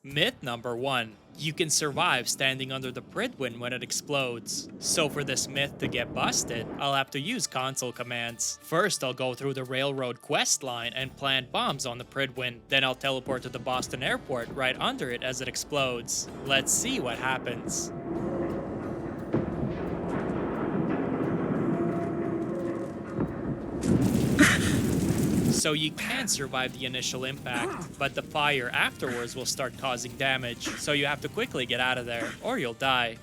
Myth number 1. You can survive standing under the Pridwin when it explodes. So for this myth to get busted, I'll have to use console commands. First, I'll go through the railroad quest line and plant bombs on the Pridwin. Then I'll teleport to the Boston airport right under it as it explodes. Let's see what happens. So you can survive the initial impact, but the fire afterwards will start causing damage, so you have to quickly get out of there, or you'll die.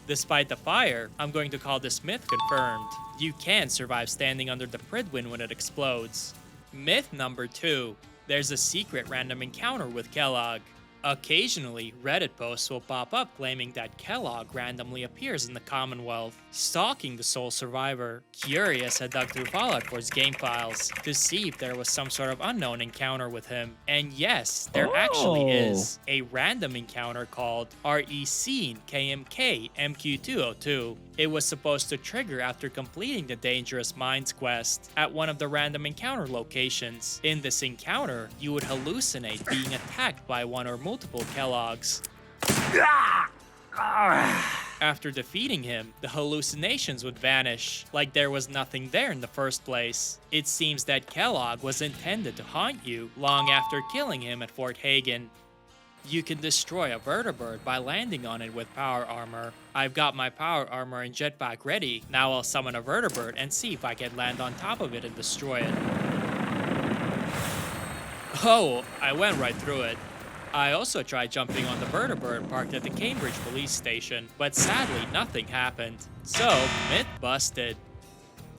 Despite the fire, I'm going to call this myth confirmed. You can survive standing under the Pridwin when it explodes. Myth number 2. There's a secret random encounter with Kellogg. Occasionally, Reddit posts will pop up claiming that Kellogg randomly appears in the Commonwealth, stalking the sole survivor. Curious, I dug through Fallout 4's game files to see if there was some sort of unknown encounter with him. And yes, there actually is a random encounter called REC KMK MQ202. It was supposed to trigger after completing the Dangerous Minds quest at one of the random encounter locations. In this encounter, you would hallucinate being attacked by one or multiple Kellogg's. After defeating him, the hallucinations would vanish, like there was nothing there in the first place. It seems that Kellogg was intended to haunt you long after killing him at Fort Hagen. You can destroy a vertibird by landing on it with power armor. I've got my power armor and jetpack ready. Now I'll summon a vertibird and see if I can land on top of it and destroy it. Oh, I went right through it. I also tried jumping on the vertibird parked at the Cambridge police station, but sadly nothing happened. So, myth busted.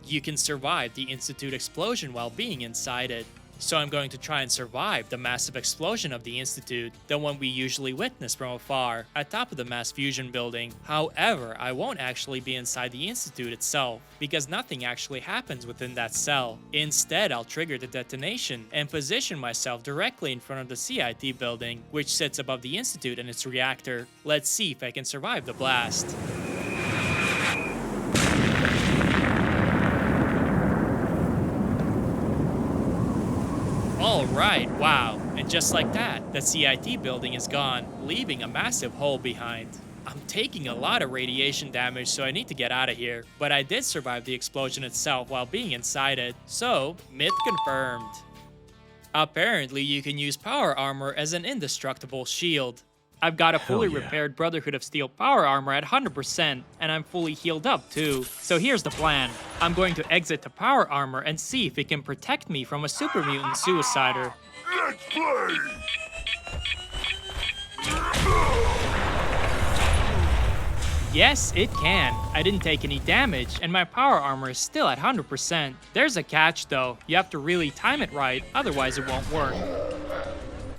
You can survive the Institute explosion while being inside it. So I'm going to try and survive the massive explosion of the Institute, the one we usually witness from afar, at top of the mass fusion building. However, I won't actually be inside the Institute itself, because nothing actually happens within that cell. Instead, I'll trigger the detonation and position myself directly in front of the CIT building, which sits above the Institute and its reactor. Let's see if I can survive the blast. Alright, wow, and just like that, the CIT building is gone, leaving a massive hole behind. I'm taking a lot of radiation damage, so I need to get out of here, but I did survive the explosion itself while being inside it, so myth confirmed. Apparently, you can use power armor as an indestructible shield. I've got a fully repaired Brotherhood of Steel power armor at 100%, and I'm fully healed up too. So here's the plan. I'm going to exit the power armor and see if it can protect me from a super mutant suicider. Let's play! Yes, it can. I didn't take any damage, and my power armor is still at 100%. There's a catch though. You have to really time it right, otherwise it won't work.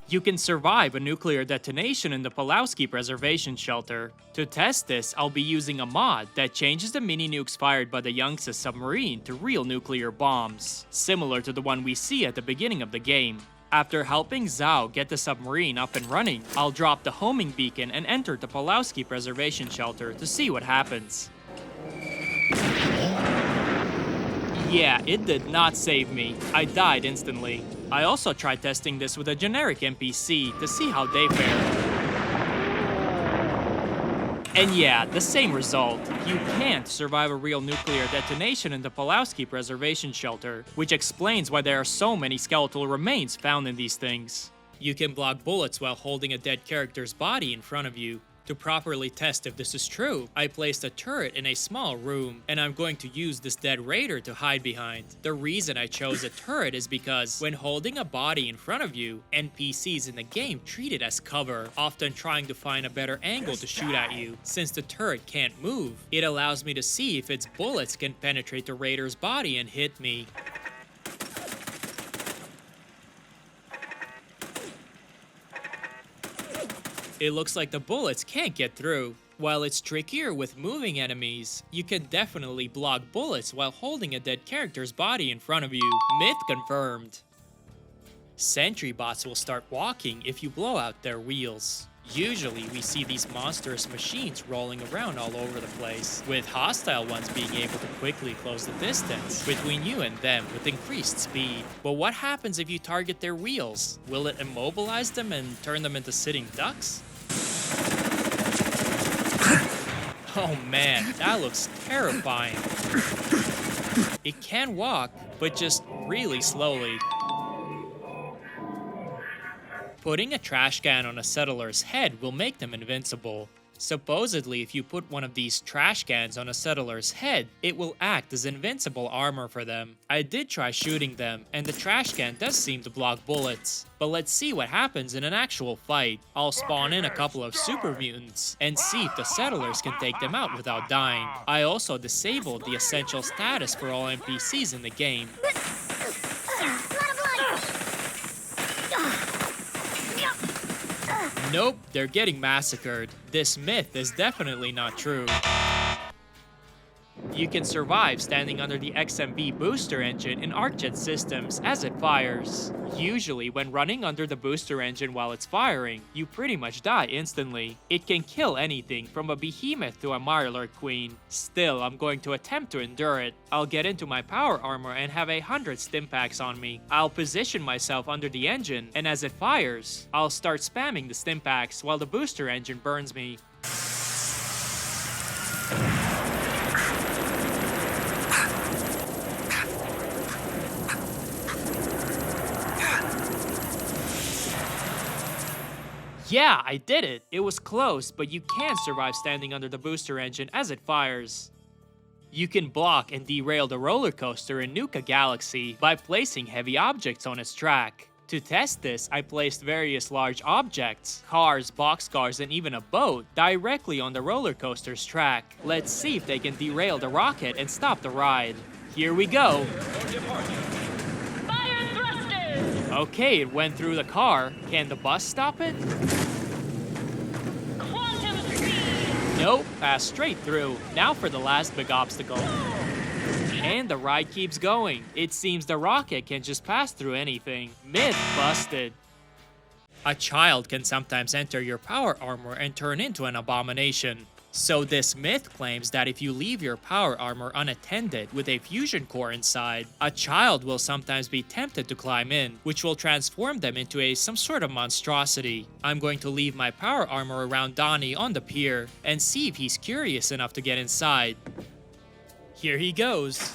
You can survive a nuclear detonation in the Pulowski Preservation Shelter. To test this, I'll be using a mod that changes the mini-nukes fired by the Yangtze submarine to real nuclear bombs, similar to the one we see at the beginning of the game. After helping Zhao get the submarine up and running, I'll drop the homing beacon and enter the Pulowski Preservation Shelter to see what happens. Yeah, it did not save me. I died instantly. I also tried testing this with a generic NPC to see how they fare. And yeah, the same result. You can't survive a real nuclear detonation in the Pulowski Preservation Shelter, which explains why there are so many skeletal remains found in these things. You can block bullets while holding a dead character's body in front of you. To properly test if this is true, I placed a turret in a small room, and I'm going to use this dead raider to hide behind. The reason I chose a turret is because when holding a body in front of you, NPCs in the game treat it as cover, often trying to find a better angle to shoot at you. Since the turret can't move, it allows me to see if its bullets can penetrate the raider's body and hit me. It looks like the bullets can't get through. While it's trickier with moving enemies, you can definitely block bullets while holding a dead character's body in front of you. Myth confirmed. Sentry bots will start walking if you blow out their wheels. Usually, we see these monstrous machines rolling around all over the place, with hostile ones being able to quickly close the distance between you and them with increased speed. But what happens if you target their wheels? Will it immobilize them and turn them into sitting ducks? Oh man, that looks terrifying. It can walk, but just really slowly. Putting a trash can on a settler's head will make them invincible. Supposedly, if you put one of these trash cans on a settler's head, it will act as invincible armor for them. I did try shooting them, and the trash can does seem to block bullets. But let's see what happens in an actual fight. I'll spawn in a couple of super mutants and see if the settlers can take them out without dying. I also disabled the essential status for all NPCs in the game. Nope, they're getting massacred. This myth is definitely not true. You can survive standing under the XMB booster engine in ArcJet systems as it fires. Usually, when running under the booster engine while it's firing, you pretty much die instantly. It can kill anything from a behemoth to a Mirelurk queen. Still, I'm going to attempt to endure it. I'll get into my power armor and have 100 stimpaks on me. I'll position myself under the engine, and as it fires, I'll start spamming the stimpaks while the booster engine burns me. Yeah, I did it! It was close, but you can survive standing under the booster engine as it fires. You can block and derail the roller coaster in Nuka Galaxy by placing heavy objects on its track. To test this, I placed various large objects, cars, boxcars, and even a boat, directly on the roller coaster's track. Let's see if they can derail the rocket and stop the ride. Here we go! Okay, it went through the car. Can the bus stop it? Quantum speed! Nope, passed straight through. Now for the last big obstacle. And the ride keeps going. It seems the rocket can just pass through anything. Myth busted. A child can sometimes enter your power armor and turn into an abomination. So this myth claims that if you leave your power armor unattended with a fusion core inside, a child will sometimes be tempted to climb in, which will transform them into some sort of monstrosity. I'm going to leave my power armor around Donnie on the pier and see if he's curious enough to get inside. Here he goes.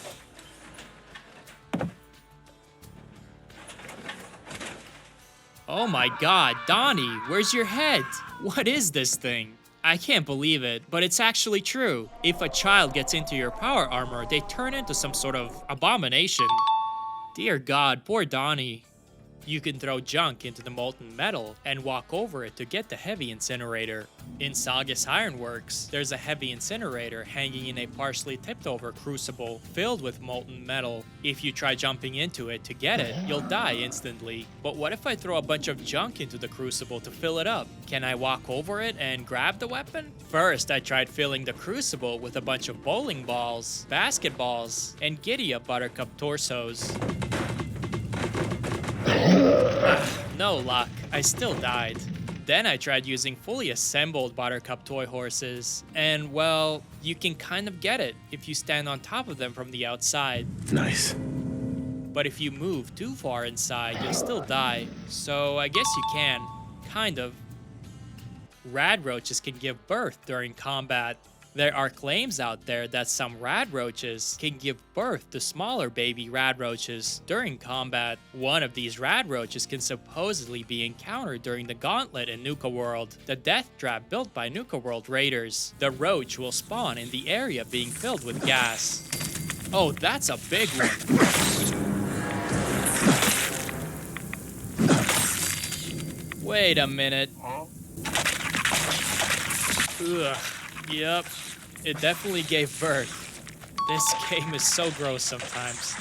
Oh my god, Donnie, where's your head? What is this thing? I can't believe it, but it's actually true. If a child gets into your power armor, they turn into some sort of abomination. Dear God, poor Donnie. You can throw junk into the molten metal and walk over it to get the heavy incinerator. In Sagas Ironworks, there's a heavy incinerator hanging in a partially tipped over crucible filled with molten metal. If you try jumping into it to get it, you'll die instantly. But what if I throw a bunch of junk into the crucible to fill it up? Can I walk over it and grab the weapon? First, I tried filling the crucible with a bunch of bowling balls, basketballs, and giddy-up buttercup torsos. No luck, I still died. Then I tried using fully assembled buttercup toy horses, and well, you can kind of get it if you stand on top of them from the outside. Nice. But if you move too far inside, you'll still die, so I guess you can. Kind of. Rad roaches can give birth during combat. There are claims out there that some rad roaches can give birth to smaller baby rad roaches during combat. One of these rad roaches can supposedly be encountered during the Gauntlet in Nuka-World, the death trap built by Nuka-World raiders. The roach will spawn in the area being filled with gas. Oh, that's a big one. Wait a minute. Ugh. Yep, it definitely gave birth. This game is so gross sometimes.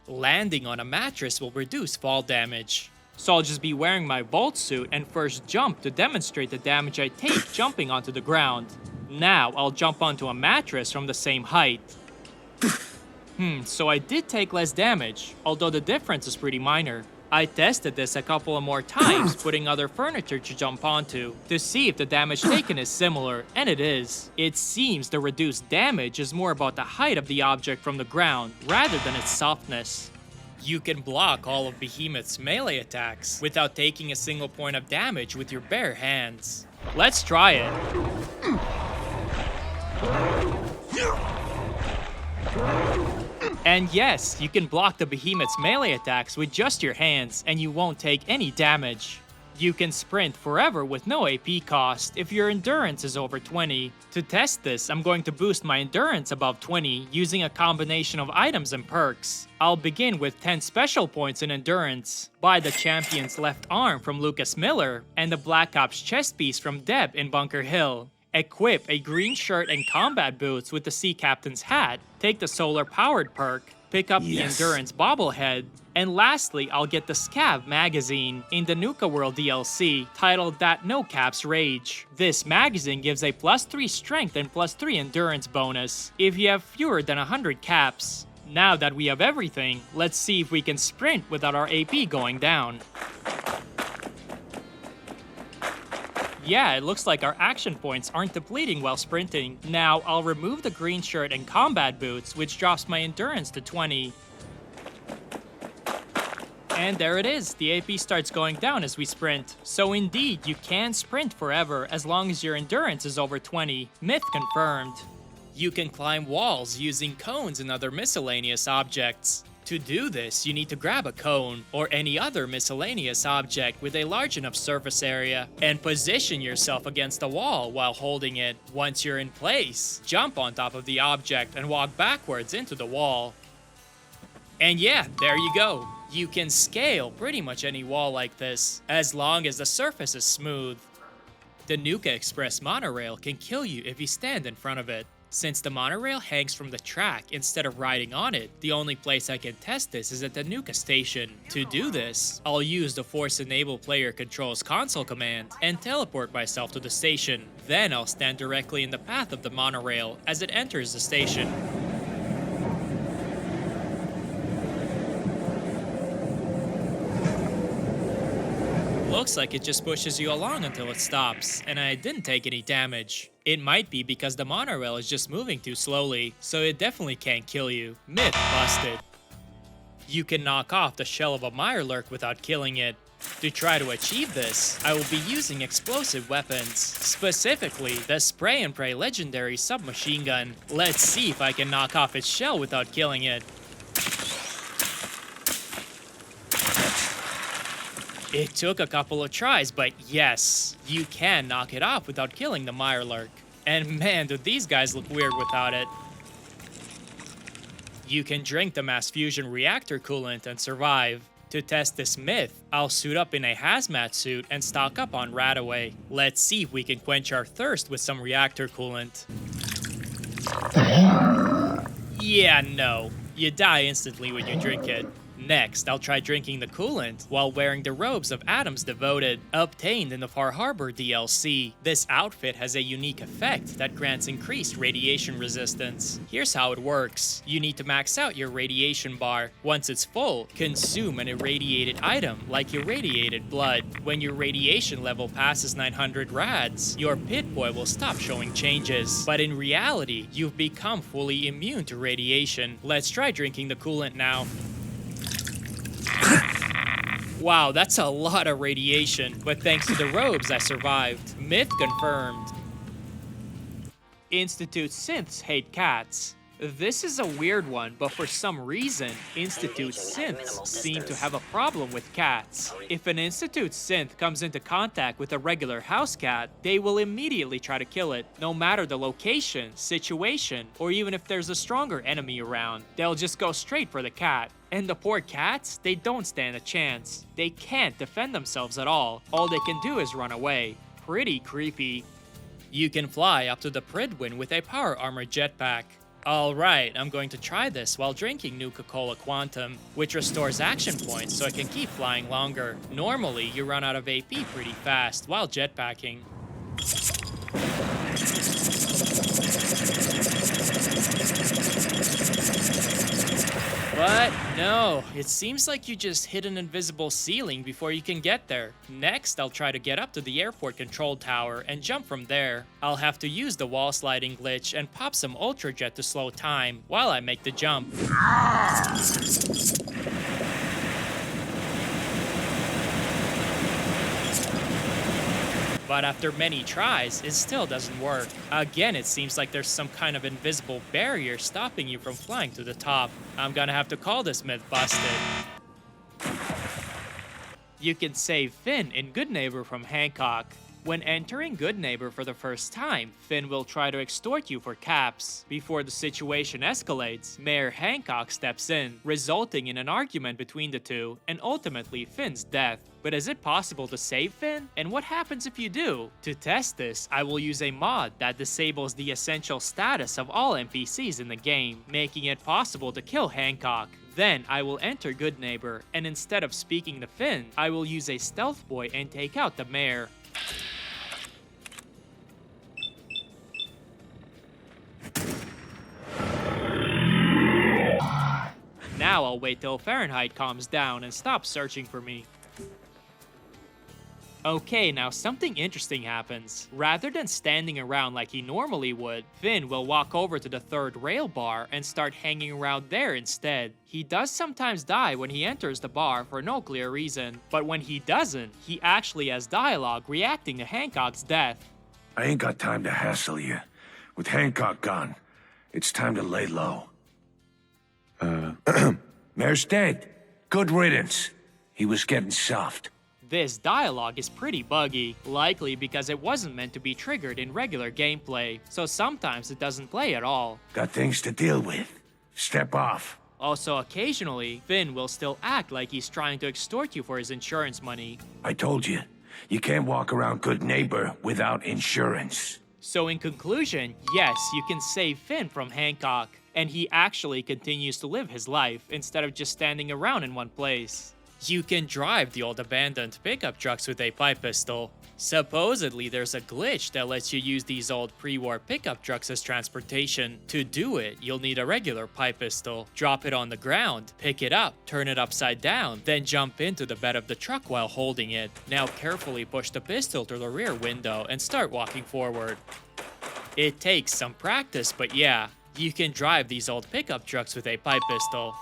Landing on a mattress will reduce fall damage. So I'll just be wearing my Volt suit and first jump to demonstrate the damage I take jumping onto the ground. Now I'll jump onto a mattress from the same height. So I did take less damage, although the difference is pretty minor. I tested this a couple of more times, putting other furniture to jump onto, to see if the damage taken is similar, and it is. It seems the reduced damage is more about the height of the object from the ground, rather than its softness. You can block all of Behemoth's melee attacks without taking a single point of damage with your bare hands. Let's try it. And yes, you can block the Behemoth's melee attacks with just your hands, and you won't take any damage. You can sprint forever with no AP cost if your endurance is over 20. To test this, I'm going to boost my endurance above 20 using a combination of items and perks. I'll begin with 10 special points in endurance, buy the champion's left arm from Lucas Miller, and the Black Ops chest piece from Deb in Bunker Hill. Equip a green shirt and combat boots with the Sea Captain's hat, take the solar powered perk, pick up the endurance bobblehead, and lastly, I'll get the Scav magazine in the Nuka-World DLC titled That No Caps Rage. This magazine gives a +3 strength and +3 endurance bonus if you have fewer than 100 caps. Now that we have everything, let's see if we can sprint without our AP going down. Yeah, it looks like our action points aren't depleting while sprinting. Now, I'll remove the green shirt and combat boots, which drops my endurance to 20. And there it is, the AP starts going down as we sprint. So indeed, you can sprint forever as long as your endurance is over 20. Myth confirmed. You can climb walls using cones and other miscellaneous objects. To do this, you need to grab a cone or any other miscellaneous object with a large enough surface area and position yourself against the wall while holding it. Once you're in place, jump on top of the object and walk backwards into the wall. And yeah, there you go. You can scale pretty much any wall like this, as long as the surface is smooth. The Nuka Express monorail can kill you if you stand in front of it. Since the monorail hangs from the track instead of riding on it, the only place I can test this is at the Nuka station. To do this, I'll use the Force Enable Player Controls console command and teleport myself to the station. Then I'll stand directly in the path of the monorail as it enters the station. Looks like it just pushes you along until it stops, and I didn't take any damage. It might be because the monorail is just moving too slowly, so it definitely can't kill you. Myth busted. You can knock off the shell of a Mirelurk without killing it. To try to achieve this, I will be using explosive weapons, specifically the Spray and Pray legendary submachine gun. Let's see if I can knock off its shell without killing it. It took a couple of tries, but yes, you can knock it off without killing the Mirelurk. And man, do these guys look weird without it. You can drink the mass fusion reactor coolant and survive. To test this myth, I'll suit up in a hazmat suit and stock up on Radaway. Let's see if we can quench our thirst with some reactor coolant. Yeah, no. You die instantly when you drink it. Next, I'll try drinking the coolant while wearing the robes of Adam's Devoted, obtained in the Far Harbor DLC. This outfit has a unique effect that grants increased radiation resistance. Here's how it works. You need to max out your radiation bar. Once it's full, consume an irradiated item like irradiated blood. When your radiation level passes 900 rads, your pit boy will stop showing changes. But in reality, you've become fully immune to radiation. Let's try drinking the coolant now. Wow, that's a lot of radiation, but thanks to the robes, I survived. Myth confirmed. Institute synths hate cats. This is a weird one, but for some reason, Institute synths seem to have a problem with cats. If an Institute synth comes into contact with a regular house cat, they will immediately try to kill it, no matter the location, situation, or even if there's a stronger enemy around. They'll just go straight for the cat. And the poor cats, they don't stand a chance. They can't defend themselves at all. All they can do is run away. Pretty creepy. You can fly up to the Pridwin with a power armor jetpack. Alright, I'm going to try this while drinking Nuka-Cola Quantum, which restores action points so I can keep flying longer. Normally, you run out of AP pretty fast while jetpacking. But No, it seems like you just hit an invisible ceiling before you can get there. Next, I'll try to get up to the airport control tower and jump from there. I'll have to use the wall sliding glitch and pop some Ultra Jet to slow time while I make the jump. But after many tries, it still doesn't work. Again, it seems like there's some kind of invisible barrier stopping you from flying to the top. I'm gonna have to call this myth busted. You can save Finn in Good Neighbor from Hancock. When entering Good Neighbor for the first time, Finn will try to extort you for caps. Before the situation escalates, Mayor Hancock steps in, resulting in an argument between the two, and ultimately Finn's death. But is it possible to save Finn? And what happens if you do? To test this, I will use a mod that disables the essential status of all NPCs in the game, making it possible to kill Hancock. Then I will enter Good Neighbor, and instead of speaking to Finn, I will use a stealth boy and take out the mayor. Now I'll wait till Fahrenheit calms down and stops searching for me. Okay, now something interesting happens. Rather than standing around like he normally would, Finn will walk over to the third rail bar and start hanging around there instead. He does sometimes die when he enters the bar for no clear reason, but when he doesn't, he actually has dialogue reacting to Hancock's death. I ain't got time to hassle you. With Hancock gone, it's time to lay low. Mayor's dead. Good riddance. He was getting soft. This dialogue is pretty buggy, likely because it wasn't meant to be triggered in regular gameplay, so sometimes it doesn't play at all. Got things to deal with. Step off. Also, occasionally, Finn will still act like he's trying to extort you for his insurance money. I told you, you can't walk around Good Neighbor without insurance. So in conclusion, yes, you can save Finn from Hancock, and he actually continues to live his life instead of just standing around in one place. You can drive the old abandoned pickup trucks with a pipe pistol. Supposedly, there's a glitch that lets you use these old pre-war pickup trucks as transportation. To do it, you'll need a regular pipe pistol. Drop it on the ground, pick it up, turn it upside down, then jump into the bed of the truck while holding it. Now carefully push the pistol through the rear window and start walking forward. It takes some practice, but yeah, you can drive these old pickup trucks with a pipe pistol.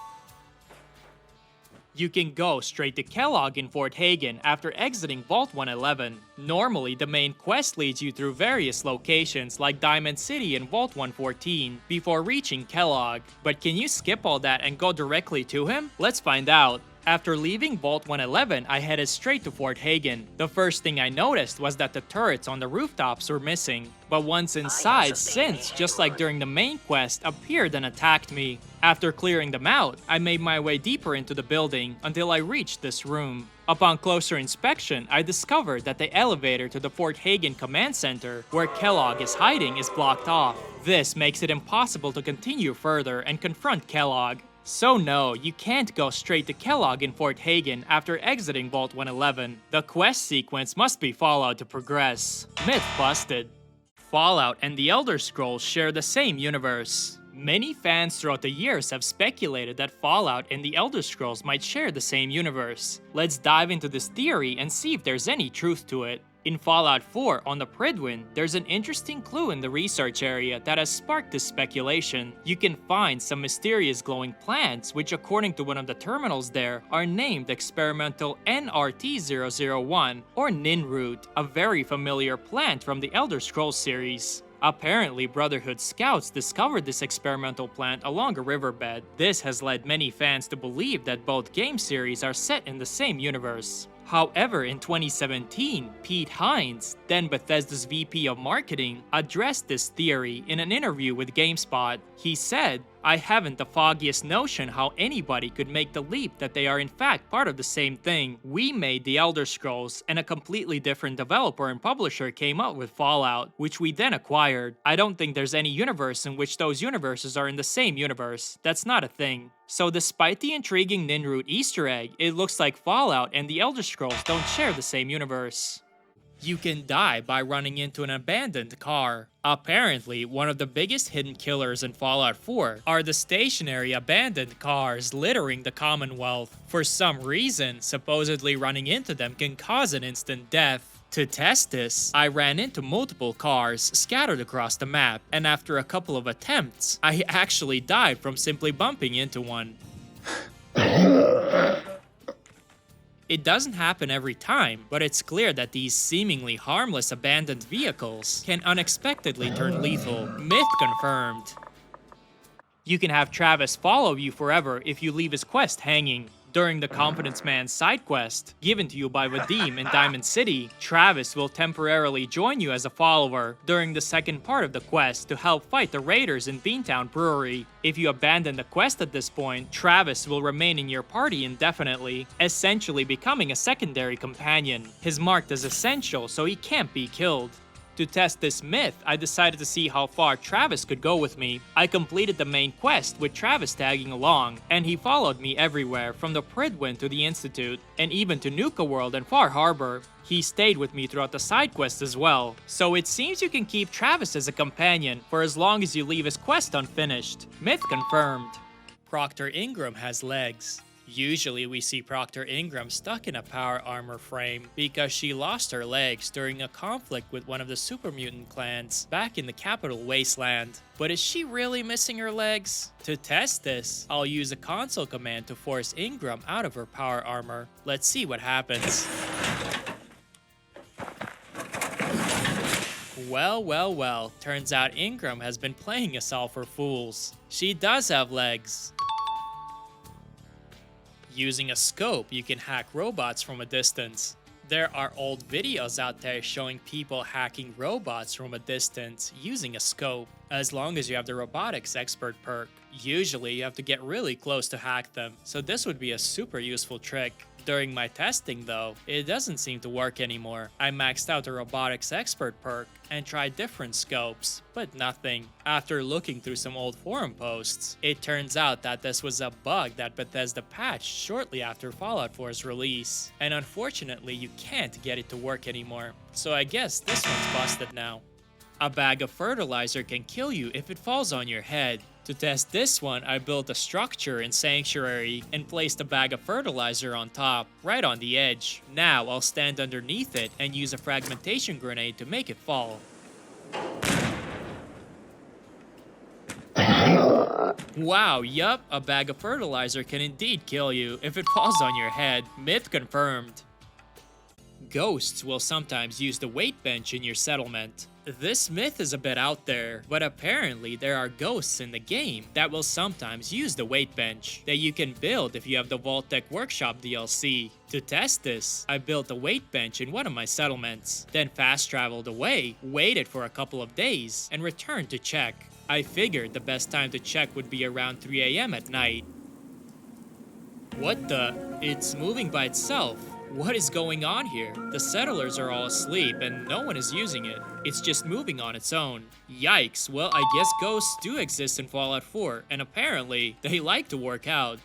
You can go straight to Kellogg in Fort Hagen after exiting Vault 111. Normally, the main quest leads you through various locations like Diamond City and Vault 114 before reaching Kellogg. But can you skip all that and go directly to him? Let's find out. After leaving Vault 111, I headed straight to Fort Hagen. The first thing I noticed was that the turrets on the rooftops were missing. But once inside, synths, just like during the main quest, appeared and attacked me. After clearing them out, I made my way deeper into the building until I reached this room. Upon closer inspection, I discovered that the elevator to the Fort Hagen Command Center, where Kellogg is hiding, is blocked off. This makes it impossible to continue further and confront Kellogg. So no, you can't go straight to Kellogg in Fort Hagen after exiting Vault 111. The quest sequence must be Fallout to progress. Myth busted. Fallout and the Elder Scrolls share the same universe. Many fans throughout the years have speculated that Fallout and the Elder Scrolls might share the same universe. Let's dive into this theory and see if there's any truth to it. In Fallout 4 on the Prydwen, there's an interesting clue in the research area that has sparked this speculation. You can find some mysterious glowing plants which, according to one of the terminals there, are named Experimental NRT-001 or Ninroot, a very familiar plant from the Elder Scrolls series. Apparently, Brotherhood scouts discovered this experimental plant along a riverbed. This has led many fans to believe that both game series are set in the same universe. However, in 2017, Pete Hines, then Bethesda's VP of Marketing, addressed this theory in an interview with GameSpot. He said, "I haven't the foggiest notion how anybody could make the leap that they are in fact part of the same thing. We made the Elder Scrolls, and a completely different developer and publisher came up with Fallout, which we then acquired. I don't think there's any universe in which those universes are in the same universe. That's not a thing." So despite the intriguing Ninroot Easter egg, it looks like Fallout and the Elder Scrolls don't share the same universe. You can die by running into an abandoned car. Apparently, one of the biggest hidden killers in Fallout 4 are the stationary abandoned cars littering the Commonwealth. For some reason, supposedly running into them can cause an instant death. To test this, I ran into multiple cars scattered across the map, and after a couple of attempts, I actually died from simply bumping into one. It doesn't happen every time, but it's clear that these seemingly harmless abandoned vehicles can unexpectedly turn lethal. Myth confirmed. You can have Travis follow you forever if you leave his quest hanging. During the Confidence Man's side quest, given to you by Vadim in Diamond City, Travis will temporarily join you as a follower during the second part of the quest to help fight the raiders in Beantown Brewery. If you abandon the quest at this point, Travis will remain in your party indefinitely, essentially becoming a secondary companion. He's marked as essential, so he can't be killed. To test this myth, I decided to see how far Travis could go with me. I completed the main quest with Travis tagging along, and he followed me everywhere from the Pridwin to the Institute, and even to Nuka-World and Far Harbor. He stayed with me throughout the side quest as well, so it seems you can keep Travis as a companion for as long as you leave his quest unfinished. Myth confirmed. Proctor Ingram has legs. Usually we see Proctor Ingram stuck in a power armor frame because she lost her legs during a conflict with one of the super mutant clans back in the Capital Wasteland. But is she really missing her legs? To test this, I'll use a console command to force Ingram out of her power armor. Let's see what happens. Well, turns out Ingram has been playing us all for fools. She does have legs. Using a scope, you can hack robots from a distance. There are old videos out there showing people hacking robots from a distance using a scope, as long as you have the robotics expert perk. Usually you have to get really close to hack them, so this would be a super useful trick. During my testing though, it doesn't seem to work anymore. I maxed out the robotics expert perk and tried different scopes, but nothing. After looking through some old forum posts, it turns out that this was a bug that Bethesda patched shortly after Fallout 4's release, and unfortunately you can't get it to work anymore. So I guess this one's busted now. A bag of fertilizer can kill you if it falls on your head. To test this one, I built a structure in Sanctuary and placed a bag of fertilizer on top, right on the edge. Now I'll stand underneath it and use a fragmentation grenade to make it fall. Wow, yup, a bag of fertilizer can indeed kill you if it falls on your head. Myth confirmed. Ghosts will sometimes use the weight bench in your settlement. This myth is a bit out there, but apparently there are ghosts in the game that will sometimes use the weight bench that you can build if you have the Vault-Tec Workshop DLC. To test this, I built a weight bench in one of my settlements, then fast traveled away, waited for a couple of days, and returned to check. I figured the best time to check would be around 3 AM at night. What the? It's moving by itself. What is going on here? The settlers are all asleep and no one is using it. It's just moving on its own. Yikes, well I guess ghosts do exist in Fallout 4, and apparently they like to work out.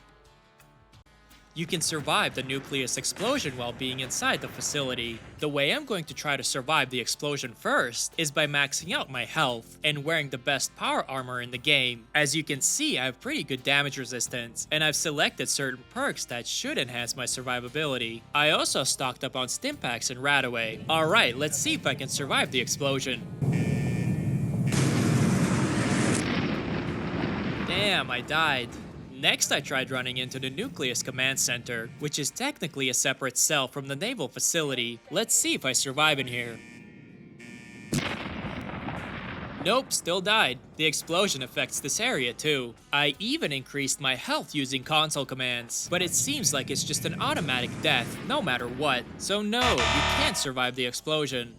You can survive the nucleus explosion while being inside the facility. The way I'm going to try to survive the explosion first is by maxing out my health and wearing the best power armor in the game. As you can see, I have pretty good damage resistance, and I've selected certain perks that should enhance my survivability. I also stocked up on Stimpaks and Radaway. Alright, let's see if I can survive the explosion. Damn, I died. Next, I tried running into the Nucleus Command Center, which is technically a separate cell from the naval facility. Let's see if I survive in here. Nope, still died. The explosion affects this area too. I even increased my health using console commands, but it seems like it's just an automatic death no matter what. So no, you can't survive the explosion.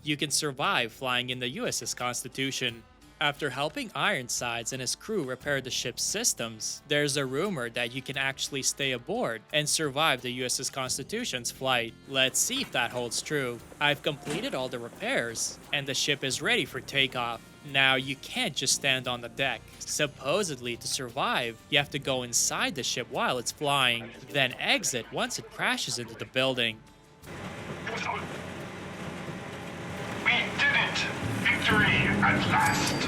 You can survive flying in the USS Constitution. After helping Ironsides and his crew repair the ship's systems, there's a rumor that you can actually stay aboard and survive the USS Constitution's flight. Let's see if that holds true. I've completed all the repairs, and the ship is ready for takeoff. Now, you can't just stand on the deck. Supposedly, to survive, you have to go inside the ship while it's flying, then exit once it crashes into the building. We did it! Victory at last!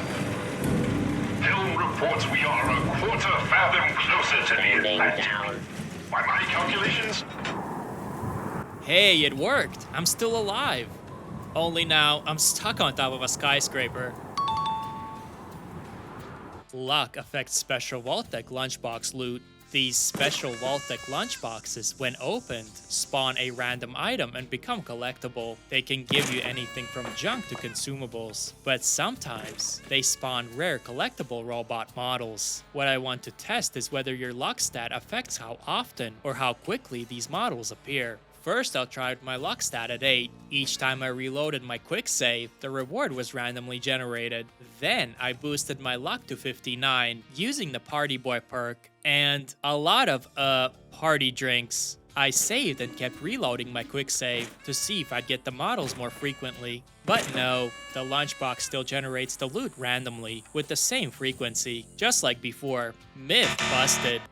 Helm reports we are a quarter fathom closer to the Standing Atlantic. down. By my calculations, Hey, it worked! I'm still alive. Only now, I'm stuck on top of a skyscraper. Luck affects special Vault-Tec lunchbox loot. These special Vault-Tec lunchboxes, when opened, spawn a random item and become collectible. They can give you anything from junk to consumables, but sometimes they spawn rare collectible robot models. What I want to test is whether your luck stat affects how often or how quickly these models appear. First, I'll try with my luck stat at 8. Each time I reloaded my quick save, the reward was randomly generated. Then, I boosted my luck to 59 using the Party Boy perk and a lot of, party drinks. I saved and kept reloading my quick save to see if I'd get the models more frequently. But no, the lunchbox still generates the loot randomly with the same frequency, just like before. Myth busted.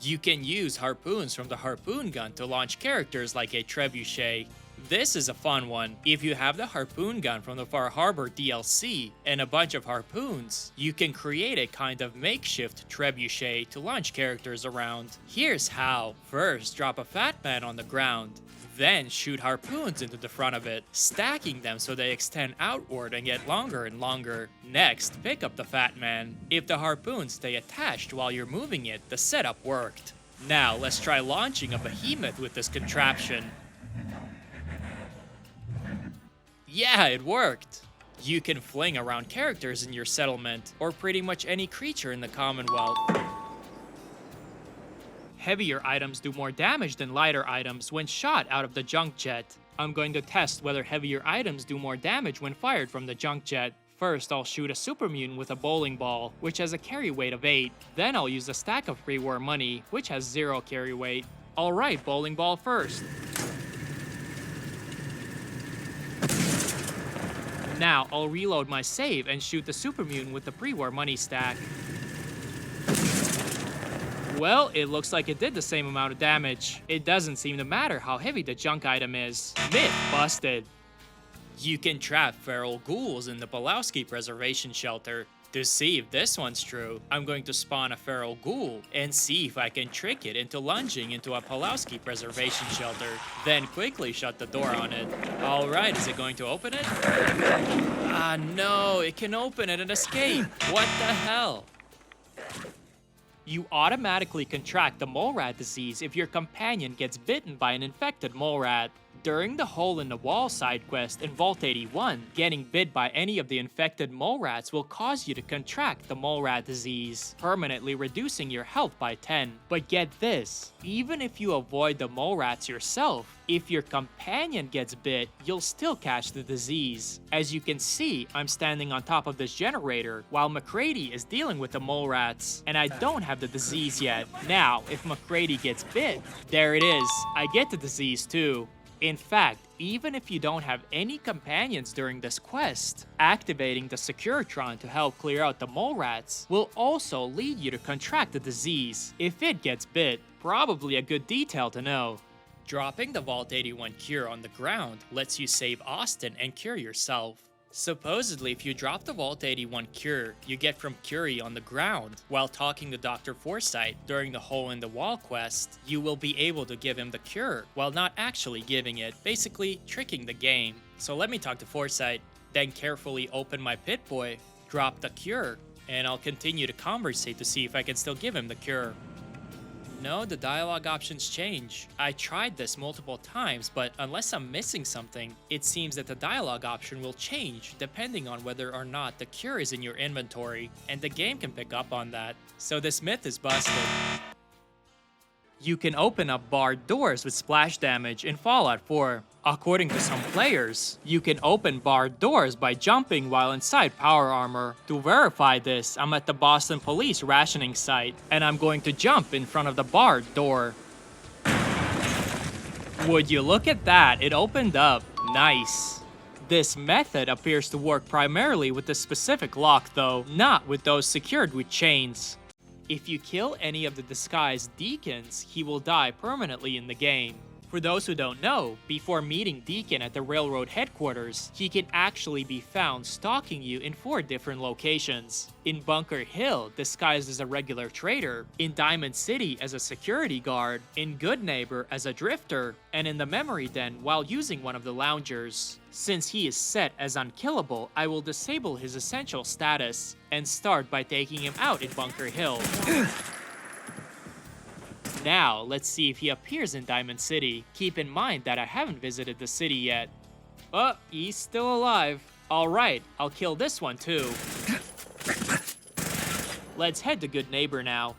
You can use harpoons from the harpoon gun to launch characters like a trebuchet. This is a fun one. If you have the harpoon gun from the Far Harbor DLC and a bunch of harpoons, you can create a kind of makeshift trebuchet to launch characters around. Here's how. First, drop a fat man on the ground. Then shoot harpoons into the front of it, stacking them so they extend outward and get longer and longer. Next, pick up the fat man. If the harpoons stay attached while you're moving it, the setup worked. Now, let's try launching a behemoth with this contraption. Yeah, it worked! You can fling around characters in your settlement, or pretty much any creature in the Commonwealth. Heavier items do more damage than lighter items when shot out of the junk jet. I'm going to test whether heavier items do more damage when fired from the junk jet. First, I'll shoot a super mutant with a bowling ball, which has a carry weight of 8. Then I'll use a stack of pre-war money, which has 0 carry weight. Alright, bowling ball first. Now, I'll reload my save and shoot the super mutant with the pre-war money stack. Well, it looks like it did the same amount of damage. It doesn't seem to matter how heavy the junk item is. Myth busted. You can trap feral ghouls in the Pulowski Preservation Shelter. To see if this one's true, I'm going to spawn a feral ghoul and see if I can trick it into lunging into a Pulowski Preservation Shelter, then quickly shut the door on it. Alright, is it going to open it? Ah no, it can open it and escape. What the hell? You automatically contract the mole rat disease if your companion gets bitten by an infected mole rat. During the Hole in the Wall side quest in Vault 81, getting bit by any of the infected mole rats will cause you to contract the mole rat disease, permanently reducing your health by 10. But get this, even if you avoid the mole rats yourself, if your companion gets bit, you'll still catch the disease. As you can see, I'm standing on top of this generator, while McCready is dealing with the mole rats, and I don't have the disease yet. Now, if McCready gets bit, there it is, I get the disease too. In fact, even if you don't have any companions during this quest, activating the Securitron to help clear out the mole rats will also lead you to contract the disease if it gets bit. Probably a good detail to know. Dropping the Vault 81 cure on the ground lets you save Austin and cure yourself. Supposedly, if you drop the Vault 81 cure you get from Curie on the ground while talking to Dr. Forsyth during the Hole in the Wall quest, you will be able to give him the cure while not actually giving it, basically tricking the game. So let me talk to Forsyth, then carefully open my Pit-Boy, drop the cure, and I'll continue to conversate to see if I can still give him the cure. No, the dialogue options change. I tried this multiple times, but unless I'm missing something, it seems that the dialogue option will change depending on whether or not the cure is in your inventory, and the game can pick up on that. So this myth is busted. You can open up barred doors with splash damage in Fallout 4. According to some players, you can open barred doors by jumping while inside power armor. To verify this, I'm at the Boston Police rationing site, and I'm going to jump in front of the barred door. Would you look at that, it opened up. Nice. This method appears to work primarily with the specific lock though, not with those secured with chains. If you kill any of the disguised deacons, he will die permanently in the game. For those who don't know, before meeting Deacon at the railroad headquarters, he can actually be found stalking you in 4 different locations. In Bunker Hill, disguised as a regular trader, in Diamond City as a security guard, in Good Neighbor as a drifter, and in the Memory Den while using one of the loungers. Since he is set as unkillable, I will disable his essential status and start by taking him out in Bunker Hill. Now, let's see if he appears in Diamond City. Keep in mind that I haven't visited the city yet. Oh, he's still alive. Alright, I'll kill this one too. Let's head to Good Neighbor now.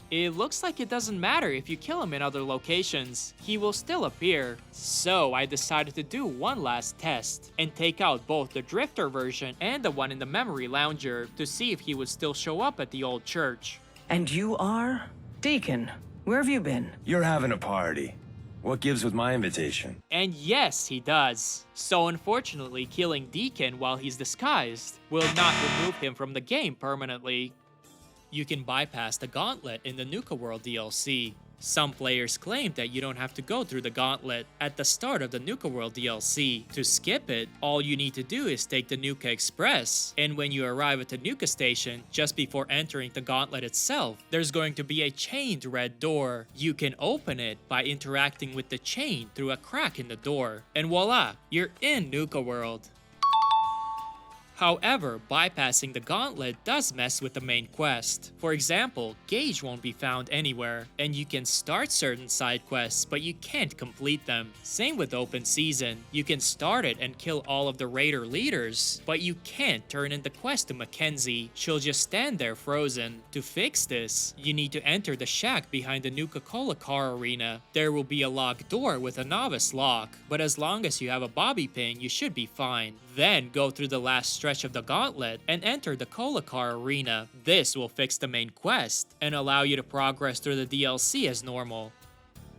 It looks like it doesn't matter if you kill him in other locations, he will still appear. So I decided to do one last test and take out both the Drifter version and the one in the Memory Lounger to see if he would still show up at the old church. And you are? Deacon, where have you been? You're having a party. What gives with my invitation? And yes, he does. So unfortunately, killing Deacon while he's disguised will not remove him from the game permanently. You can bypass the gauntlet in the Nuka-World DLC. Some players claim that you don't have to go through the gauntlet at the start of the Nuka-World DLC. To skip it, all you need to do is take the Nuka Express, and when you arrive at the Nuka station, just before entering the gauntlet itself, there's going to be a chained red door. You can open it by interacting with the chain through a crack in the door, and voila, you're in Nuka-World. However, bypassing the gauntlet does mess with the main quest. For example, Gage won't be found anywhere, and you can start certain side quests, but you can't complete them. Same with Open Season. You can start it and kill all of the raider leaders, but you can't turn in the quest to Mackenzie. She'll just stand there frozen. To fix this, you need to enter the shack behind the Nuka-Cola car arena. There will be a locked door with a novice lock, but as long as you have a bobby pin, you should be fine. Then go through the last stretch of the gauntlet and enter the Cola Car Arena. This will fix the main quest and allow you to progress through the DLC as normal.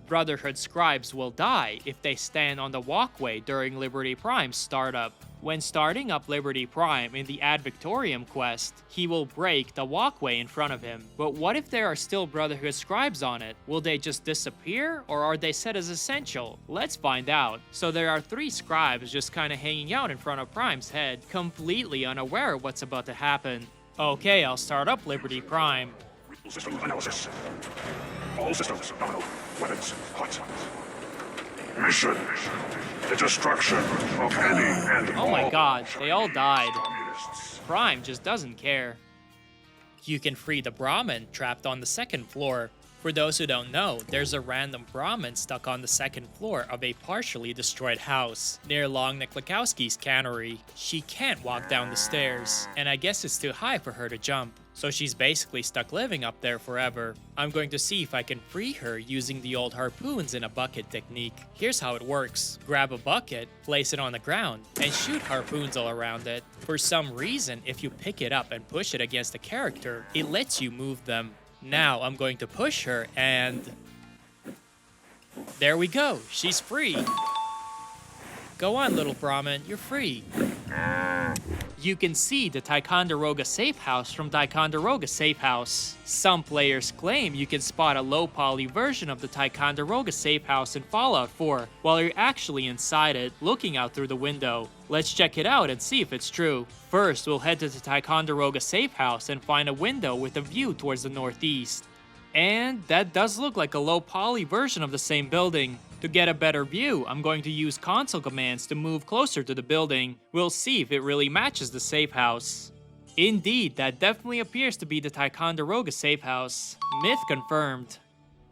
Brotherhood scribes will die if they stand on the walkway during Liberty Prime's startup. When starting up Liberty Prime in the Ad Victorium quest, he will break the walkway in front of him. But what if there are still Brotherhood scribes on it? Will they just disappear, or are they set as essential? Let's find out. So there are 3 scribes just kinda hanging out in front of Prime's head, completely unaware of what's about to happen. Okay, I'll start up Liberty Prime. System analysis. All systems nominal. Weapons hot. Mission. The destruction of any and Oh my all god, they all died. communists. Prime just doesn't care. You can free the Brahmin trapped on the 2nd floor. For those who don't know, there's a random Brahmin stuck on the 2nd floor of a partially destroyed house near Long Niklakowski's cannery. She can't walk down the stairs, and I guess it's too high for her to jump. So she's basically stuck living up there forever. I'm going to see if I can free her using the old harpoons in a bucket technique. Here's how it works. Grab a bucket, place it on the ground, and shoot harpoons all around it. For some reason, if you pick it up and push it against a character, it lets you move them. Now I'm going to push her and... there we go, she's free. Go on, little Brahmin, you're free. You can see the Ticonderoga safe house from Ticonderoga safe house. Some players claim you can spot a low poly version of the Ticonderoga safe house in Fallout 4 while you're actually inside it, looking out through the window. Let's check it out and see if it's true. First, we'll head to the Ticonderoga safe house and find a window with a view towards the northeast. And that does look like a low poly version of the same building. To get a better view, I'm going to use console commands to move closer to the building. We'll see if it really matches the safe house. Indeed, that definitely appears to be the Ticonderoga safe house. Myth confirmed.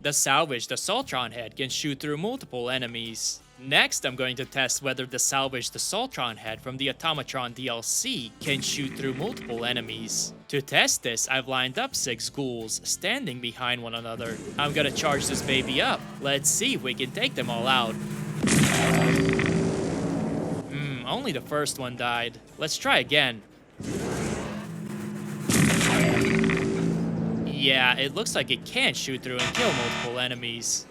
The salvaged Assaultron head can shoot through multiple enemies. Next, I'm going to test whether the salvaged Assaultron head from the Automatron DLC can shoot through multiple enemies. To test this, I've lined up 6 ghouls, standing behind one another. I'm gonna charge this baby up. Let's see if we can take them all out. Only the first one died. Let's try again. Yeah, it looks like it can shoot through and kill multiple enemies.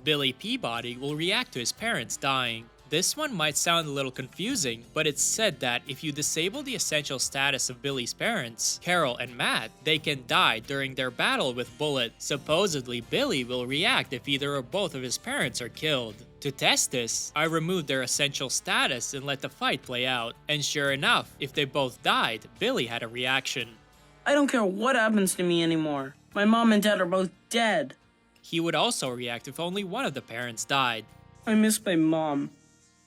Billy Peabody will react to his parents dying. This one might sound a little confusing, but it's said that if you disable the essential status of Billy's parents, Carol and Matt, they can die during their battle with Bullet. Supposedly, Billy will react if either or both of his parents are killed. To test this, I removed their essential status and let the fight play out, and sure enough, if they both died, Billy had a reaction. I don't care what happens to me anymore. My mom and dad are both dead. He would also react if only one of the parents died. I miss my mom.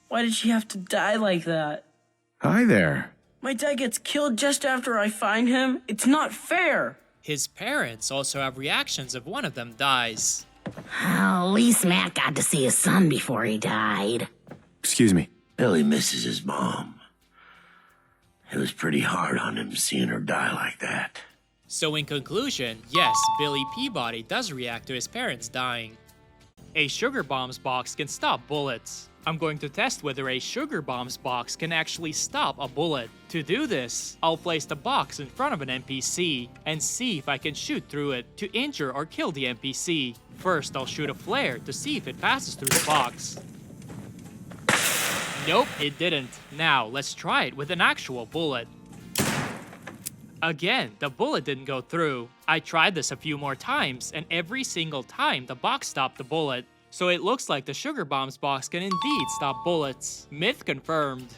Why did she have to die like that? Hi there. My dad gets killed just after I find him? It's not fair. His parents also have reactions if one of them dies. At least Matt got to see his son before he died. Excuse me. Billy misses his mom. It was pretty hard on him seeing her die like that. So in conclusion, yes, Billy Peabody does react to his parents dying. A sugar bombs box can stop bullets. I'm going to test whether a sugar bombs box can actually stop a bullet. To do this, I'll place the box in front of an NPC and see if I can shoot through it to injure or kill the NPC. First, I'll shoot a flare to see if it passes through the box. Nope, it didn't. Now, let's try it with an actual bullet. Again, the bullet didn't go through. I tried this a few more times, and every single time the box stopped the bullet. So it looks like the sugar bombs box can indeed stop bullets. Myth confirmed.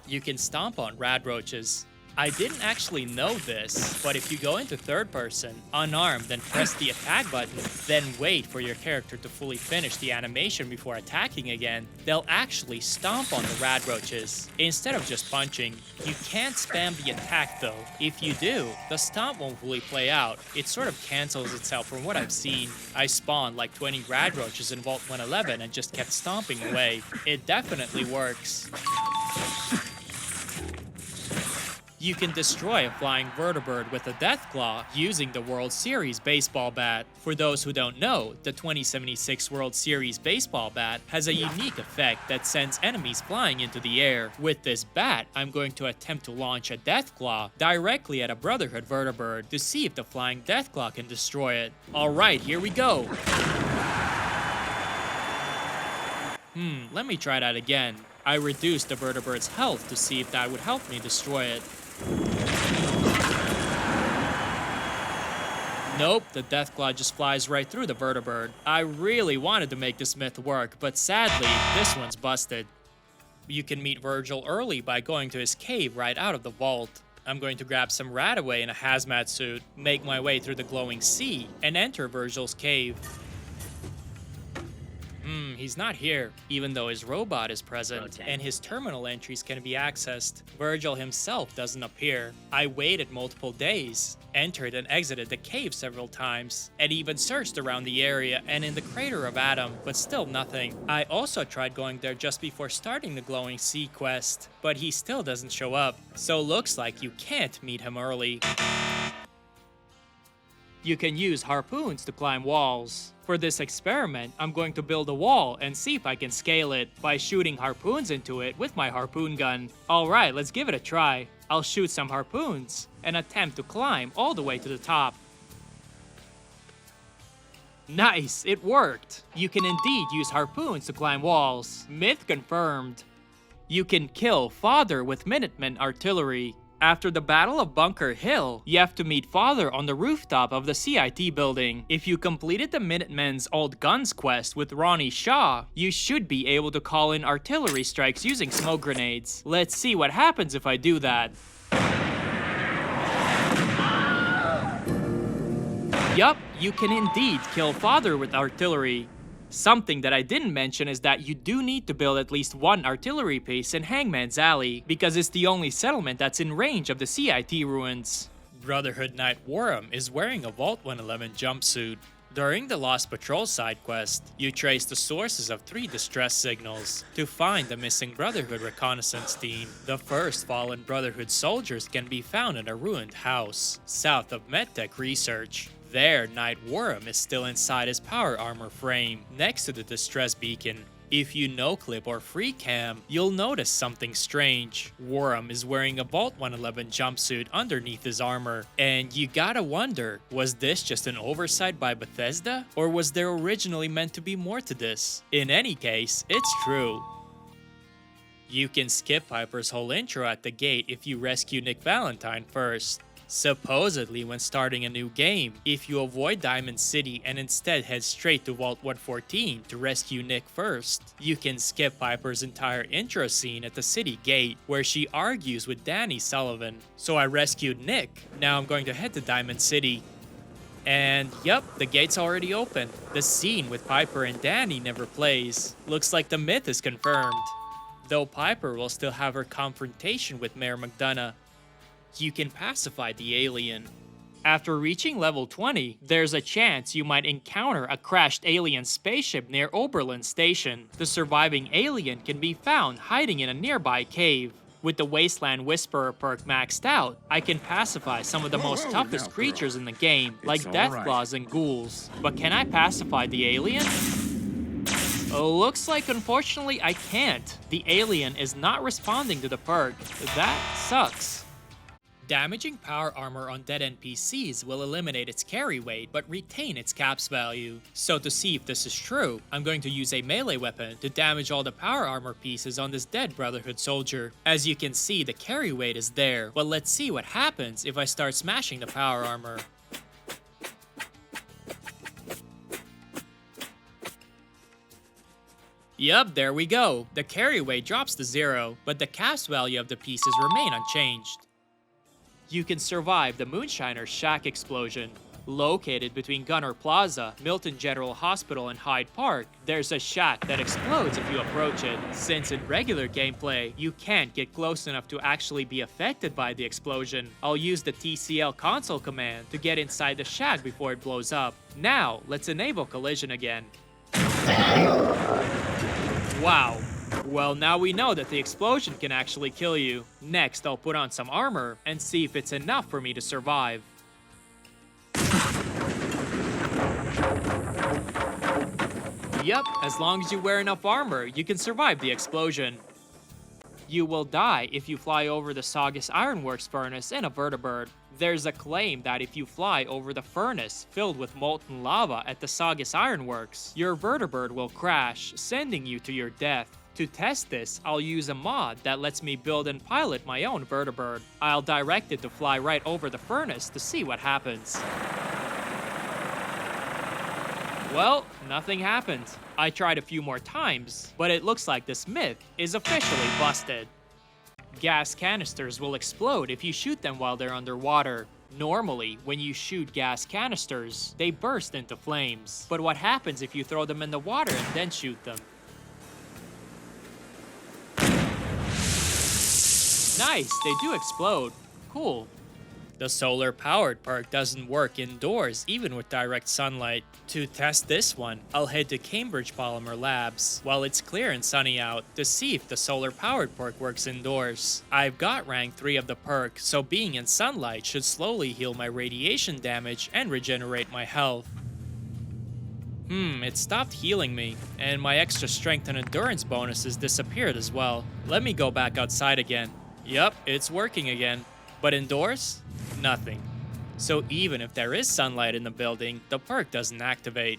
You can stomp on rad roaches. I didn't actually know this, but if you go into third person, unarmed, and press the attack button, then wait for your character to fully finish the animation before attacking again, they'll actually stomp on the rad roaches, instead of just punching. You can't spam the attack though. If you do, the stomp won't fully play out. It sort of cancels itself from what I've seen. I spawned like 20 rad roaches in Vault 111 and just kept stomping away. It definitely works. You can destroy a flying vertibird with a Deathclaw using the World Series baseball bat. For those who don't know, the 2076 World Series baseball bat has a unique effect that sends enemies flying into the air. With this bat, I'm going to attempt to launch a Deathclaw directly at a Brotherhood vertibird to see if the flying Deathclaw can destroy it. Alright, here we go. Let me try that again. I reduced the vertibird's health to see if that would help me destroy it. Nope, the Deathclaw just flies right through the vertibird. I really wanted to make this myth work, but sadly, this one's busted. You can meet Virgil early by going to his cave right out of the vault. I'm going to grab some Radaway in a hazmat suit, make my way through the glowing sea, and enter Virgil's cave. He's not here, even though his robot is present, and his terminal entries can be accessed. Virgil himself doesn't appear. I waited multiple days, entered and exited the cave several times, and even searched around the area and in the crater of Adam, but still nothing. I also tried going there just before starting the glowing sea quest, but he still doesn't show up, so looks like you can't meet him early. You can use harpoons to climb walls. For this experiment, I'm going to build a wall and see if I can scale it by shooting harpoons into it with my harpoon gun. Alright, let's give it a try. I'll shoot some harpoons and attempt to climb all the way to the top. Nice, it worked! You can indeed use harpoons to climb walls. Myth confirmed. You can kill Father with Minutemen artillery. After the Battle of Bunker Hill, you have to meet Father on the rooftop of the CIT building. If you completed the Minutemen's Old Guns quest with Ronnie Shaw, you should be able to call in artillery strikes using smoke grenades. Let's see what happens if I do that. Yup, you can indeed kill Father with artillery. Something that I didn't mention is that you do need to build at least one artillery piece in Hangman's Alley, because it's the only settlement that's in range of the CIT ruins. Brotherhood Knight Warham is wearing a Vault 111 jumpsuit. During the Lost Patrol side quest, you trace the sources of 3 distress signals to find the missing Brotherhood reconnaissance team. The first fallen Brotherhood soldiers can be found in a ruined house, south of MedTech Research. There, Knight Warham is still inside his power armor frame, next to the distress beacon. If you no-clip or free cam, you'll notice something strange. Warham is wearing a Vault 111 jumpsuit underneath his armor, and you gotta wonder, was this just an oversight by Bethesda? Or was there originally meant to be more to this? In any case, it's true. You can skip Piper's whole intro at the gate if you rescue Nick Valentine first. Supposedly, when starting a new game, if you avoid Diamond City and instead head straight to Vault 114 to rescue Nick first, you can skip Piper's entire intro scene at the city gate, where she argues with Danny Sullivan. So I rescued Nick, now I'm going to head to Diamond City. And yep, the gate's already open. The scene with Piper and Danny never plays. Looks like the myth is confirmed. Though Piper will still have her confrontation with Mayor McDonough. You can pacify the alien. After reaching level 20, there's a chance you might encounter a crashed alien spaceship near Oberlin Station. The surviving alien can be found hiding in a nearby cave. With the Wasteland Whisperer perk maxed out, I can pacify some of the most toughest creatures in the game, like Deathclaws and ghouls. But can I pacify the alien? Looks like unfortunately I can't. The alien is not responding to the perk. That sucks. Damaging power armor on dead NPCs will eliminate its carry weight, but retain its caps value. So to see if this is true, I'm going to use a melee weapon to damage all the power armor pieces on this dead Brotherhood soldier. As you can see, the carry weight is there, but let's see what happens if I start smashing the power armor. Yup, there we go. The carry weight drops to 0, but the caps value of the pieces remain unchanged. You can survive the Moonshiner's Shack explosion. Located between Gunner Plaza, Milton General Hospital, and Hyde Park, there's a shack that explodes if you approach it. Since in regular gameplay, you can't get close enough to actually be affected by the explosion, I'll use the TCL console command to get inside the shack before it blows up. Now, let's enable collision again. Wow. Well, now we know that the explosion can actually kill you. Next, I'll put on some armor and see if it's enough for me to survive. Yep, as long as you wear enough armor, you can survive the explosion. You will die if you fly over the Saugus Ironworks furnace in a vertibird. There's a claim that if you fly over the furnace filled with molten lava at the Saugus Ironworks, your vertibird will crash, sending you to your death. To test this, I'll use a mod that lets me build and pilot my own vertibird. I'll direct it to fly right over the furnace to see what happens. Well, nothing happened. I tried a few more times, but it looks like this myth is officially busted. Gas canisters will explode if you shoot them while they're underwater. Normally, when you shoot gas canisters, they burst into flames. But what happens if you throw them in the water and then shoot them? Nice, they do explode. Cool. The solar powered perk doesn't work indoors even with direct sunlight. To test this one, I'll head to Cambridge Polymer Labs while it's clear and sunny out to see if the solar powered perk works indoors. I've got rank 3 of the perk, so being in sunlight should slowly heal my radiation damage and regenerate my health. It stopped healing me, and my extra strength and endurance bonuses disappeared as well. Let me go back outside again. Yup, it's working again. But indoors? Nothing. So even if there is sunlight in the building, the perk doesn't activate.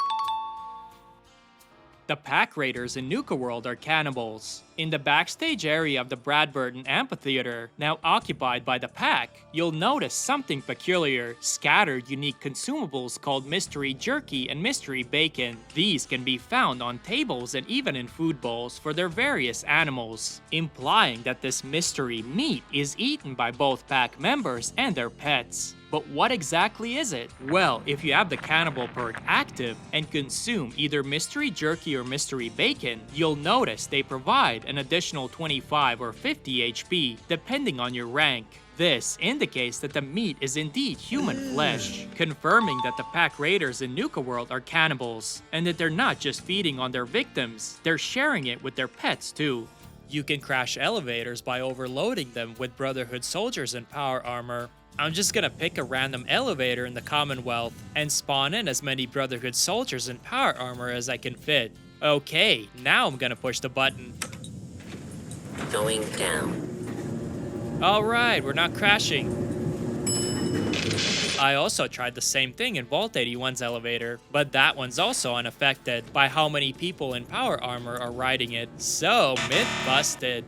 The pack raiders in Nuka-World are cannibals. In the backstage area of the Bradburton Amphitheater, now occupied by the pack, you'll notice something peculiar: scattered unique consumables called mystery jerky and mystery bacon. These can be found on tables and even in food bowls for their various animals, implying that this mystery meat is eaten by both pack members and their pets. But what exactly is it? Well, if you have the cannibal perk active and consume either mystery jerky or mystery bacon, you'll notice they provide an additional 25 or 50 HP, depending on your rank. This indicates that the meat is indeed human flesh, confirming that the pack raiders in Nuka-World are cannibals, and that they're not just feeding on their victims, they're sharing it with their pets too. You can crash elevators by overloading them with Brotherhood soldiers and power armor. I'm just gonna pick a random elevator in the Commonwealth and spawn in as many Brotherhood soldiers and power armor as I can fit. Okay, now I'm gonna push the button. Going down. Alright, we're not crashing. I also tried the same thing in Vault 81's elevator, but that one's also unaffected by how many people in power armor are riding it. So, myth busted.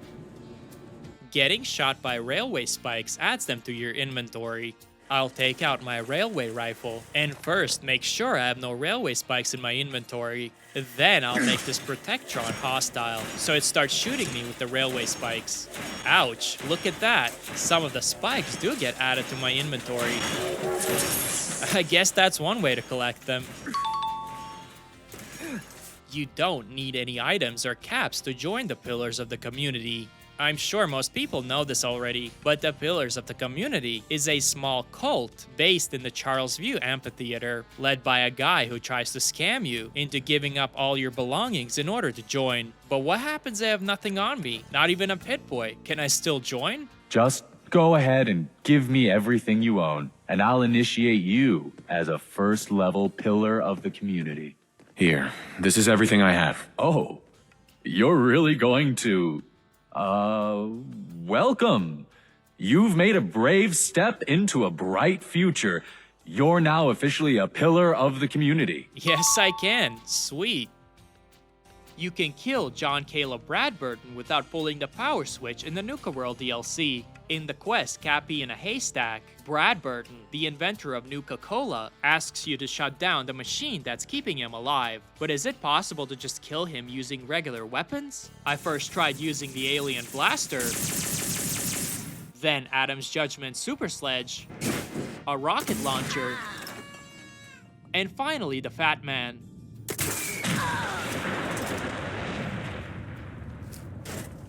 Getting shot by railway spikes adds them to your inventory. I'll take out my railway rifle, and first make sure I have no railway spikes in my inventory. Then I'll make this Protectron hostile, so it starts shooting me with the railway spikes. Ouch, look at that. Some of the spikes do get added to my inventory. I guess that's one way to collect them. You don't need any items or caps to join the Pillars of the Community. I'm sure most people know this already, but the Pillars of the Community is a small cult based in the Charles View Amphitheater, led by a guy who tries to scam you into giving up all your belongings in order to join. But what happens if I have nothing on me? Not even a pit boy. Can I still join? Just go ahead and give me everything you own, and I'll initiate you as a first-level Pillar of the Community. Here, this is everything I have. Oh, you're really going to... welcome. You've made a brave step into a bright future. You're now officially a Pillar of the Community. Yes, I can. Sweet. You can kill John Caleb Bradburton without pulling the power switch in the Nuka-World DLC. In the quest Cappy in a Haystack, Bradburton, the inventor of Nuka-Cola, asks you to shut down the machine that's keeping him alive. But is it possible to just kill him using regular weapons? I first tried using the alien blaster, then Adam's Judgment Super Sledge, a rocket launcher, and finally the Fat Man.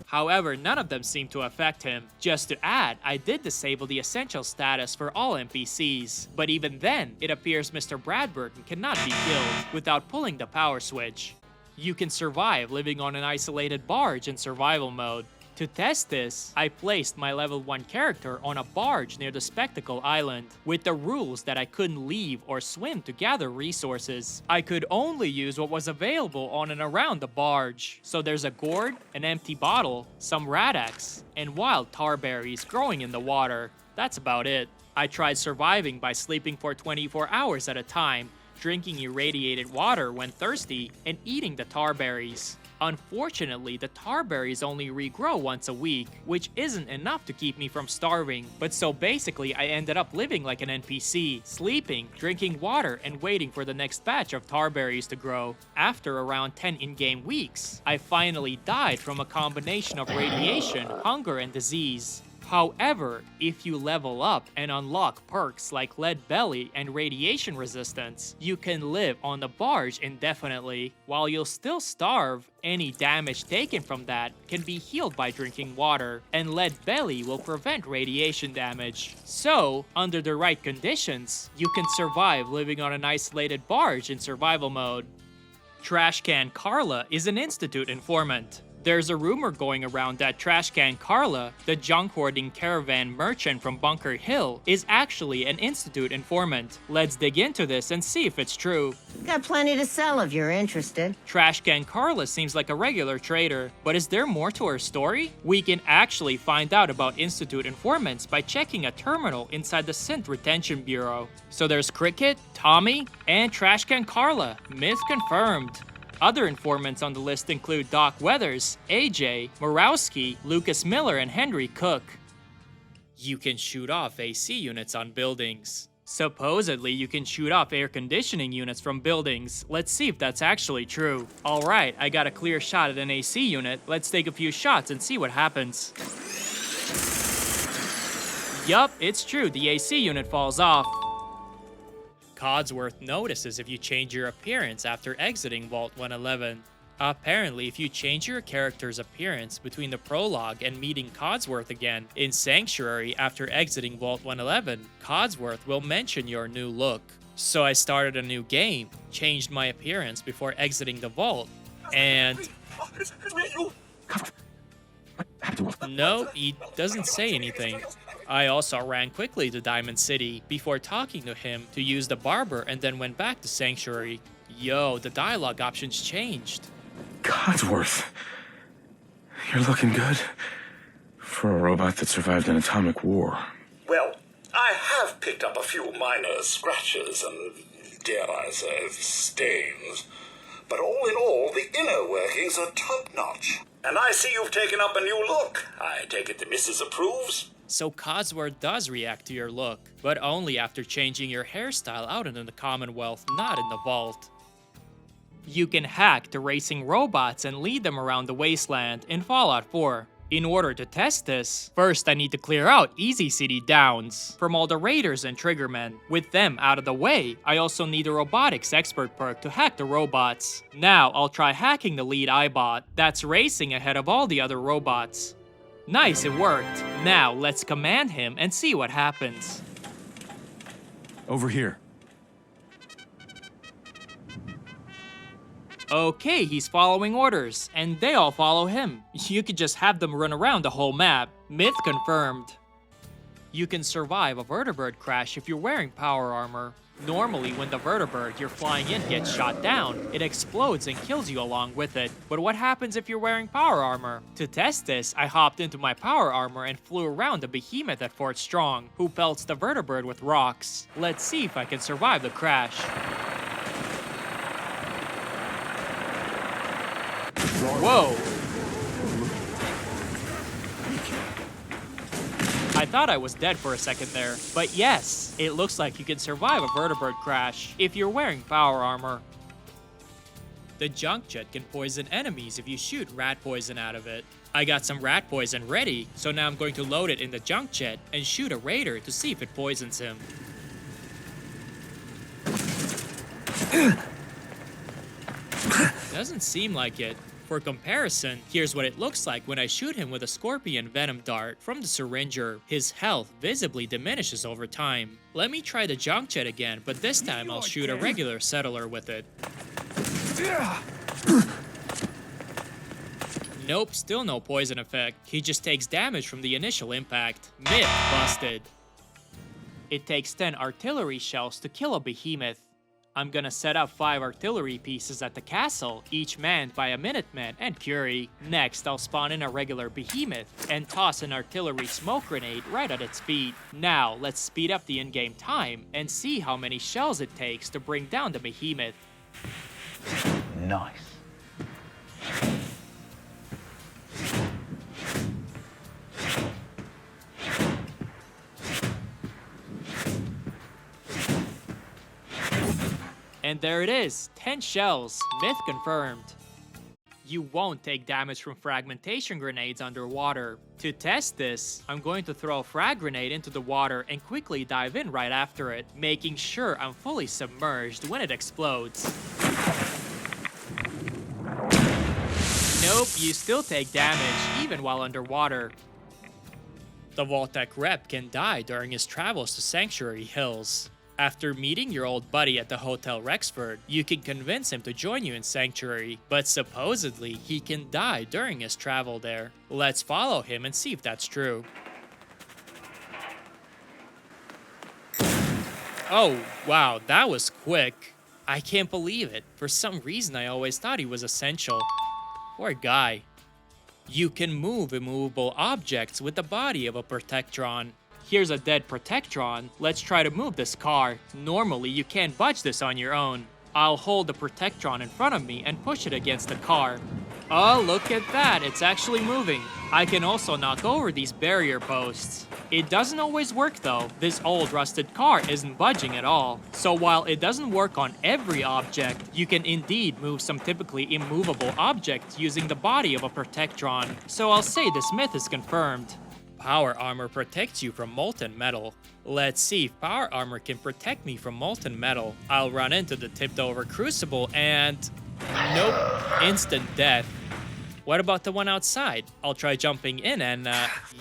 However, none of them seem to affect him. Just to add, I did disable the essential status for all NPCs, but even then, it appears Mr. Bradburton cannot be killed without pulling the power switch. You can survive living on an isolated barge in survival mode. To test this, I placed my level 1 character on a barge near the Spectacle Island, with the rules that I couldn't leave or swim to gather resources. I could only use what was available on and around the barge. So there's a gourd, an empty bottle, some radax, and wild tar berries growing in the water. That's about it. I tried surviving by sleeping for 24 hours at a time, drinking irradiated water when thirsty, and eating the tar berries. Unfortunately, the tar berries only regrow once a week, which isn't enough to keep me from starving. But so basically, I ended up living like an NPC, sleeping, drinking water, and waiting for the next batch of tar berries to grow. After around 10 in-game weeks, I finally died from a combination of radiation, hunger, and disease. However, if you level up and unlock perks like lead belly and radiation resistance, you can live on the barge indefinitely. While you'll still starve, any damage taken from that can be healed by drinking water, and lead belly will prevent radiation damage. So, under the right conditions, you can survive living on an isolated barge in survival mode. Trashcan Carla is an Institute informant. There's a rumor going around that Trashcan Carla, the junk hoarding caravan merchant from Bunker Hill, is actually an Institute informant. Let's dig into this and see if it's true. Got plenty to sell if you're interested. Trashcan Carla seems like a regular trader, but is there more to her story? We can actually find out about Institute informants by checking a terminal inside the Synth Retention Bureau. So there's Cricket, Tommy, and Trashcan Carla. Myth confirmed. Other informants on the list include Doc Weathers, AJ, Morawski, Lucas Miller, and Henry Cook. You can shoot off AC units on buildings. Supposedly, you can shoot off air conditioning units from buildings. Let's see if that's actually true. Alright, I got a clear shot at an AC unit. Let's take a few shots and see what happens. Yup, it's true, the AC unit falls off. Codsworth notices if you change your appearance after exiting Vault 111. Apparently, if you change your character's appearance between the prologue and meeting Codsworth again in Sanctuary after exiting Vault 111, Codsworth will mention your new look. So I started a new game, changed my appearance before exiting the vault, and... No, he doesn't say anything. I also ran quickly to Diamond City before talking to him to use the barber and then went back to Sanctuary. Yo, the dialogue options changed. Codsworth, you're looking good for a robot that survived an atomic war. Well, I have picked up a few minor scratches and, dare I say, stains. but all in all, the inner workings are top-notch. And I see you've taken up a new look. I take it the missus approves? So Cosworth does react to your look, but only after changing your hairstyle out in the Commonwealth, not in the vault. You can hack the racing robots and lead them around the wasteland in Fallout 4. In order to test this, first I need to clear out Easy City Downs from all the raiders and triggermen. With them out of the way, I also need a robotics expert perk to hack the robots. Now I'll try hacking the lead iBot that's racing ahead of all the other robots. Nice, it worked. Now let's command him and see what happens. Over here. Okay, he's following orders, and they all follow him. You could just have them run around the whole map. Myth confirmed. You can survive a vertibird crash if you're wearing power armor. Normally, when the vertibird you're flying in gets shot down, it explodes and kills you along with it. But what happens if you're wearing power armor? To test this, I hopped into my power armor and flew around the behemoth at Fort Strong, who pelts the vertibird with rocks. Let's see if I can survive the crash. Whoa! I thought I was dead for a second there, but yes, it looks like you can survive a vertibird crash if you're wearing power armor. The junk jet can poison enemies if you shoot rat poison out of it. I got some rat poison ready, so now I'm going to load it in the junk jet and shoot a raider to see if it poisons him. Doesn't seem like it. For comparison, here's what it looks like when I shoot him with a scorpion venom dart from the syringer. His health visibly diminishes over time. Let me try the junk jet again, but this time I'll shoot a regular settler with it. Nope, still no poison effect. He just takes damage from the initial impact. Myth busted. It takes 10 artillery shells to kill a behemoth. I'm gonna set up 5 artillery pieces at the castle, each manned by a Minuteman and Curie. Next, I'll spawn in a regular behemoth and toss an artillery smoke grenade right at its feet. Now, let's speed up the in-game time and see how many shells it takes to bring down the behemoth. Nice. And there it is, 10 shells, myth confirmed. You won't take damage from fragmentation grenades underwater. To test this, I'm going to throw a frag grenade into the water and quickly dive in right after it, making sure I'm fully submerged when it explodes. Nope, you still take damage, even while underwater. The Vault-Tec rep can die during his travels to Sanctuary Hills. After meeting your old buddy at the Hotel Rexford, you can convince him to join you in Sanctuary, but supposedly he can die during his travel there. Let's follow him and see if that's true. Oh, wow, that was quick. I can't believe it. For some reason, I always thought he was essential. Poor guy. You can move immovable objects with the body of a Protectron. Here's a dead Protectron. Let's try to move this car. Normally, you can't budge this on your own. I'll hold the Protectron in front of me and push it against the car. Oh, look at that. It's actually moving. I can also knock over these barrier posts. It doesn't always work though. This old rusted car isn't budging at all. So while it doesn't work on every object, you can indeed move some typically immovable objects using the body of a Protectron. So I'll say this myth is confirmed. Power armor protects you from molten metal. Let's see if power armor can protect me from molten metal. I'll run into the tipped over crucible and... nope, instant death. What about the one outside? I'll try jumping in and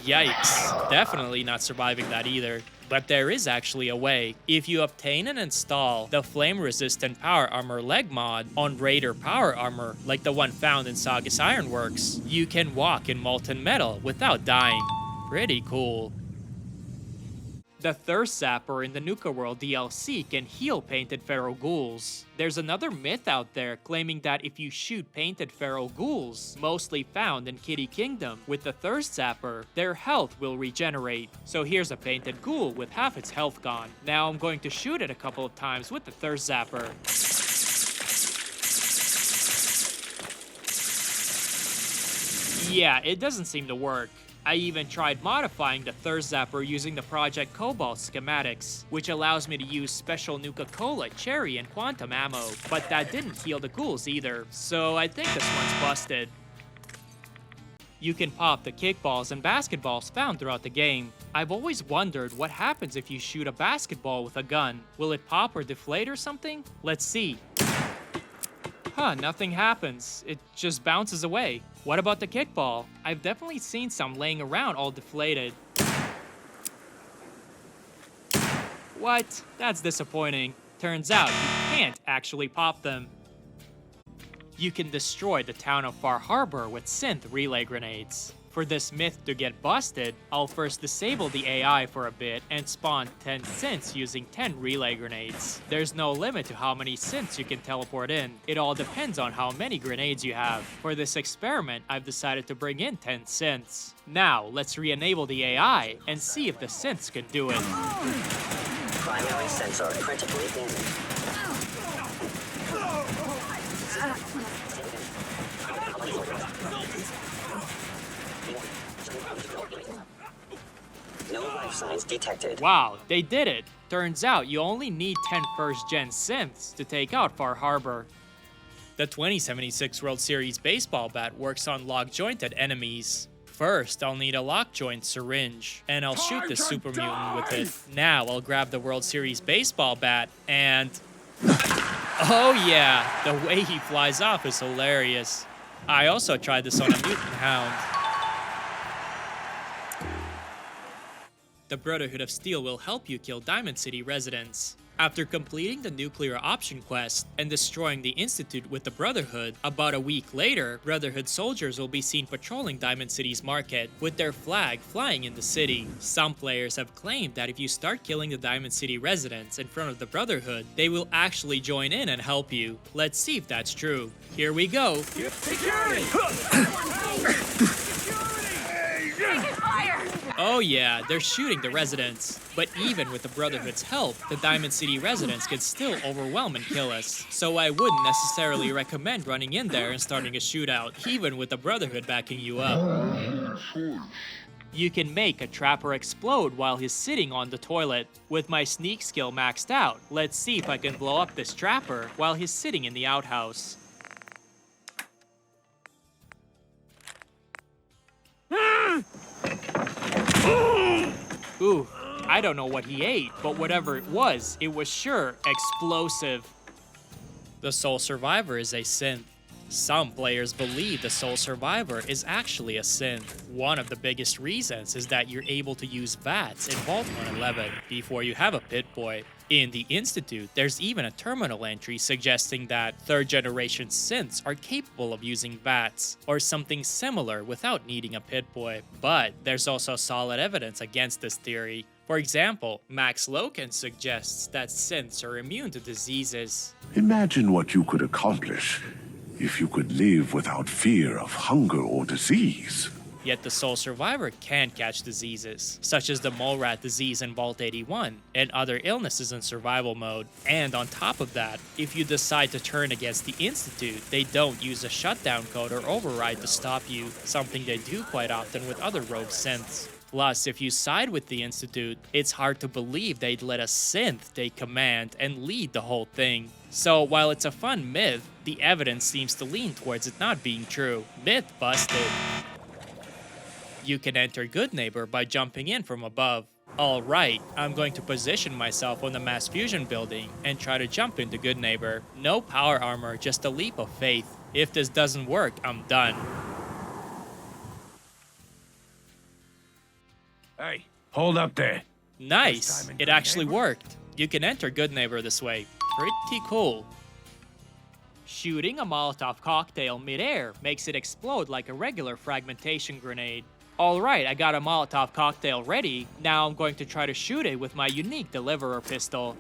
yikes, definitely not surviving that either. But there is actually a way. If you obtain and install the flame-resistant power armor leg mod on Raider power armor, like the one found in Saugus Ironworks, you can walk in molten metal without dying. Pretty cool. The Thirst Zapper in the Nuka-World DLC can heal painted feral ghouls. There's another myth out there claiming that if you shoot painted feral ghouls, mostly found in Kitty Kingdom, with the Thirst Zapper, their health will regenerate. So here's a painted ghoul with half its health gone. Now I'm going to shoot it a couple of times with the Thirst Zapper. Yeah, it doesn't seem to work. I even tried modifying the Thirst Zapper using the Project Cobalt schematics, which allows me to use special Nuka-Cola, Cherry, and Quantum ammo, but that didn't heal the ghouls either, so I think this one's busted. You can pop the kickballs and basketballs found throughout the game. I've always wondered what happens if you shoot a basketball with a gun. Will it pop or deflate or something? Let's see. Huh, nothing happens. It just bounces away. What about the kickball? I've definitely seen some laying around all deflated. What? That's disappointing. Turns out you can't actually pop them. You can destroy the town of Far Harbor with synth relay grenades. For this myth to get busted, I'll first disable the AI for a bit and spawn 10 synths using 10 relay grenades. There's no limit to how many synths you can teleport in. It all depends on how many grenades you have. For this experiment, I've decided to bring in 10 synths. Now, let's re-enable the AI and see if the synths can do it. Primary sensor critically damaged. No life signs detected. Wow, they did it! Turns out you only need 10 first-gen synths to take out Far Harbor. The 2076 World Series baseball bat works on lock-jointed enemies. First, I'll need a lock-joint syringe, and I'll shoot the super mutant with it. Now, I'll grab the World Series baseball bat, and... oh yeah, the way he flies off is hilarious. I also tried this on a mutant hound. The Brotherhood of Steel will help you kill Diamond City residents. After completing the nuclear option quest and destroying the Institute with the Brotherhood, about a week later, Brotherhood soldiers will be seen patrolling Diamond City's market, with their flag flying in the city. Some players have claimed that if you start killing the Diamond City residents in front of the Brotherhood, they will actually join in and help you. Let's see if that's true. Here we go. Security! Oh yeah, they're shooting the residents. But even with the Brotherhood's help, the Diamond City residents could still overwhelm and kill us. So I wouldn't necessarily recommend running in there and starting a shootout, even with the Brotherhood backing you up. You can make a trapper explode while he's sitting on the toilet. With my sneak skill maxed out, let's see if I can blow up this trapper while he's sitting in the outhouse. Ooh, I don't know what he ate, but whatever it was sure explosive. The Soul Survivor is a synth. Some players believe the Soul Survivor is actually a synth. One of the biggest reasons is that you're able to use VATS in Vault 111 before you have a Pit-Boy. In the Institute, there's even a terminal entry suggesting that third-generation synths are capable of using VATS, or something similar without needing a Pit-Boy. But there's also solid evidence against this theory. For example, Max Loken suggests that synths are immune to diseases. Imagine what you could accomplish if you could live without fear of hunger or disease. Yet the Soul Survivor can catch diseases, such as the mole rat disease in Vault 81, and other illnesses in survival mode. And on top of that, if you decide to turn against the Institute, they don't use a shutdown code or override to stop you, something they do quite often with other rogue synths. Plus, if you side with the Institute, it's hard to believe they'd let a synth take command and lead the whole thing. So while it's a fun myth, the evidence seems to lean towards it not being true. Myth busted. You can enter Good Neighbor by jumping in from above. Alright, I'm going to position myself on the Mass Fusion building and try to jump into Good Neighbor. No power armor, just a leap of faith. If this doesn't work, I'm done. Hey, hold up there. Nice, it actually worked. You can enter Good Neighbor this way. Pretty cool. Shooting a Molotov cocktail mid-air makes it explode like a regular fragmentation grenade. Alright, I got a Molotov cocktail ready. Now I'm going to try to shoot it with my unique Deliverer pistol.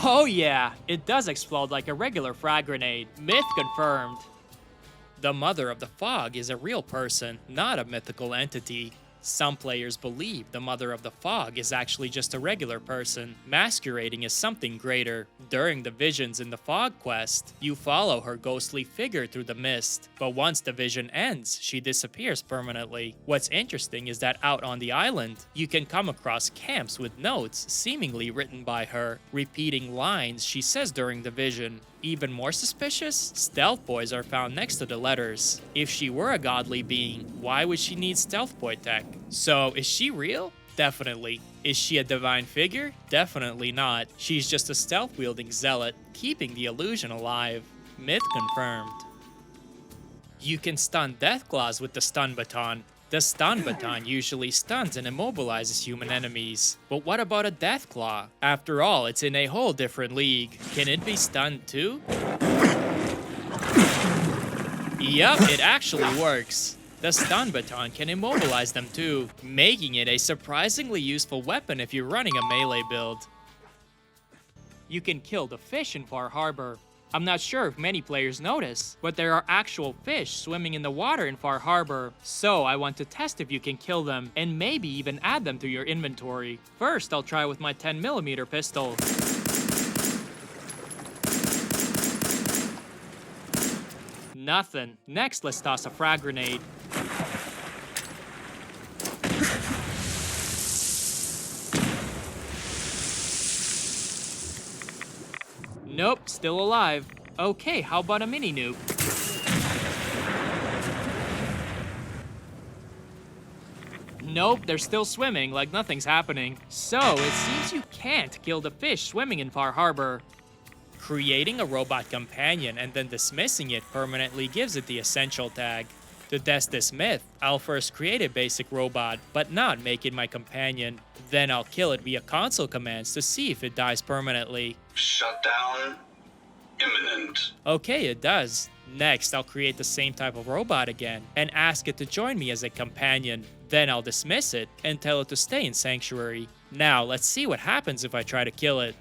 Oh yeah, it does explode like a regular frag grenade. Myth confirmed. The Mother of the Fog is a real person, not a mythical entity. Some players believe the Mother of the Fog is actually just a regular person, masquerading as something greater. During the visions in the Fog quest, you follow her ghostly figure through the mist, but once the vision ends, she disappears permanently. What's interesting is that out on the island, you can come across camps with notes seemingly written by her, repeating lines she says during the vision. Even more suspicious, stealth boys are found next to the letters. If she were a godly being, why would she need stealth boy tech? So, is she real? Definitely. Is she a divine figure? Definitely not. She's just a stealth-wielding zealot, keeping the illusion alive. Myth confirmed. You can stun Deathclaws with the stun baton. The stun baton usually stuns and immobilizes human enemies. But what about a Deathclaw? After all, it's in a whole different league. Can it be stunned too? Yup, it actually works. The stun baton can immobilize them too, making it a surprisingly useful weapon if you're running a melee build. You can kill the fish in Far Harbor. I'm not sure if many players notice, but there are actual fish swimming in the water in Far Harbor. So I want to test if you can kill them, and maybe even add them to your inventory. First, I'll try with my 10mm pistol. Nothing. Next, let's toss a frag grenade. Nope, still alive. Okay, how about a mini nuke? Nope, they're still swimming like nothing's happening. So, it seems you can't kill the fish swimming in Far Harbor. Creating a robot companion and then dismissing it permanently gives it the essential tag. To test this myth, I'll first create a basic robot, but not make it my companion. Then I'll kill it via console commands to see if it dies permanently. Shutdown imminent. Okay, it does. Next, I'll create the same type of robot again and ask it to join me as a companion. Then I'll dismiss it and tell it to stay in Sanctuary. Now, let's see what happens if I try to kill it.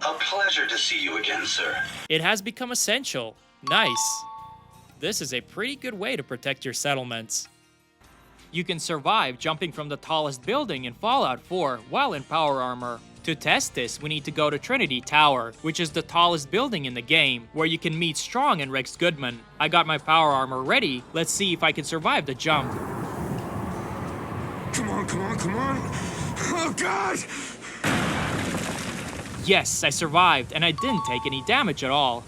A pleasure to see you again, sir. It has become essential. Nice. This is a pretty good way to protect your settlements. You can survive jumping from the tallest building in Fallout 4 while in power armor. To test this, we need to go to Trinity Tower, which is the tallest building in the game, where you can meet Strong and Rex Goodman. I got my power armor ready. Let's see if I can survive the jump. Come on, come on, come on. Oh, God! Yes, I survived, and I didn't take any damage at all.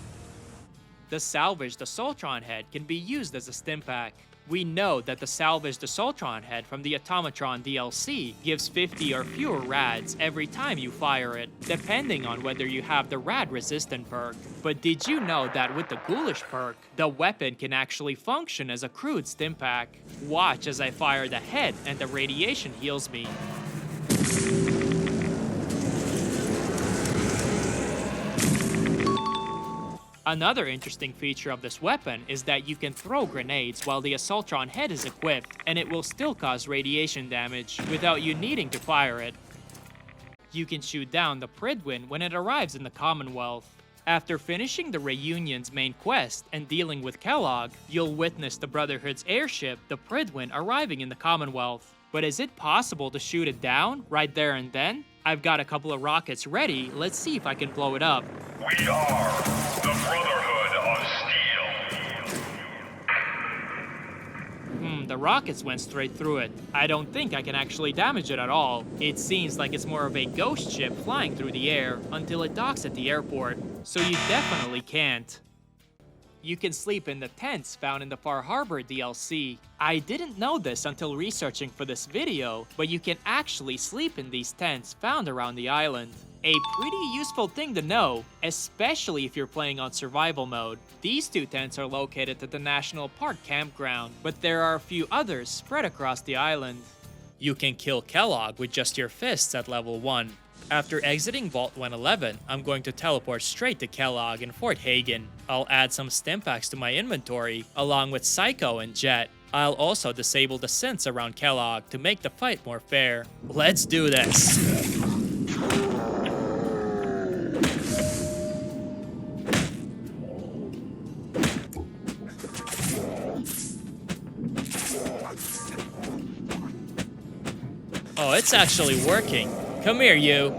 The salvaged Assaultron head can be used as a stim pack. We know that the salvaged Assaultron head from the Automatron DLC gives 50 or fewer rads every time you fire it, depending on whether you have the rad resistant perk. But did you know that with the Ghoulish perk, the weapon can actually function as a crude stim pack? Watch as I fire the head and the radiation heals me. Another interesting feature of this weapon is that you can throw grenades while the Assaultron head is equipped, and it will still cause radiation damage without you needing to fire it. You can shoot down the Pridwin when it arrives in the Commonwealth. After finishing the Reunion's main quest and dealing with Kellogg, you'll witness the Brotherhood's airship, the Pridwin, arriving in the Commonwealth. But is it possible to shoot it down right there and then? I've got a couple of rockets ready. Let's see if I can blow it up. We are the Brotherhood of Steel. The rockets went straight through it. I don't think I can actually damage it at all. It seems like it's more of a ghost ship flying through the air until it docks at the airport. So you definitely can't. You can sleep in the tents found in the Far Harbor DLC. I didn't know this until researching for this video, but you can actually sleep in these tents found around the island. A pretty useful thing to know, especially if you're playing on survival mode. These two tents are located at the National Park campground, but there are a few others spread across the island. You can kill Kellogg with just your fists at level 1. After exiting Vault 111, I'm going to teleport straight to Kellogg in Fort Hagen. I'll add some stim packs to my inventory, along with Psycho and Jet. I'll also disable the synths around Kellogg to make the fight more fair. Let's do this! it's actually working. Come here, you.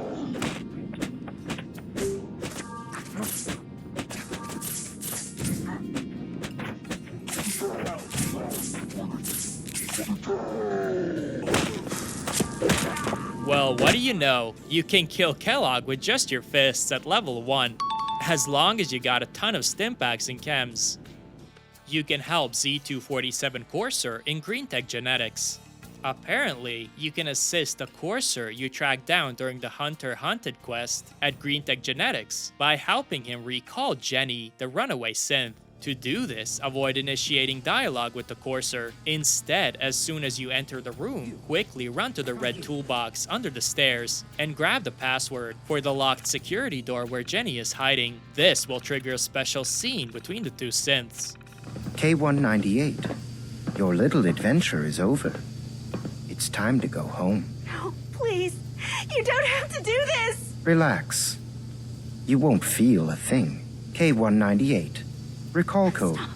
Well, what do you know? You can kill Kellogg with just your fists at level 1, as long as you got a ton of stimpaks and chems. You can help Z247 Courser in Green Tech Genetics. Apparently, you can assist the Courser you track down during the Hunter Hunted quest at Green Tech Genetics by helping him recall Jenny, the runaway synth. To do this, avoid initiating dialogue with the Courser. Instead, as soon as you enter the room, quickly run to the red toolbox under the stairs and grab the password for the locked security door where Jenny is hiding. This will trigger a special scene between the two synths. K-198, your little adventure is over. It's time to go home. No, please. You don't have to do this. Relax. You won't feel a thing. K-198. Recall code. Stop.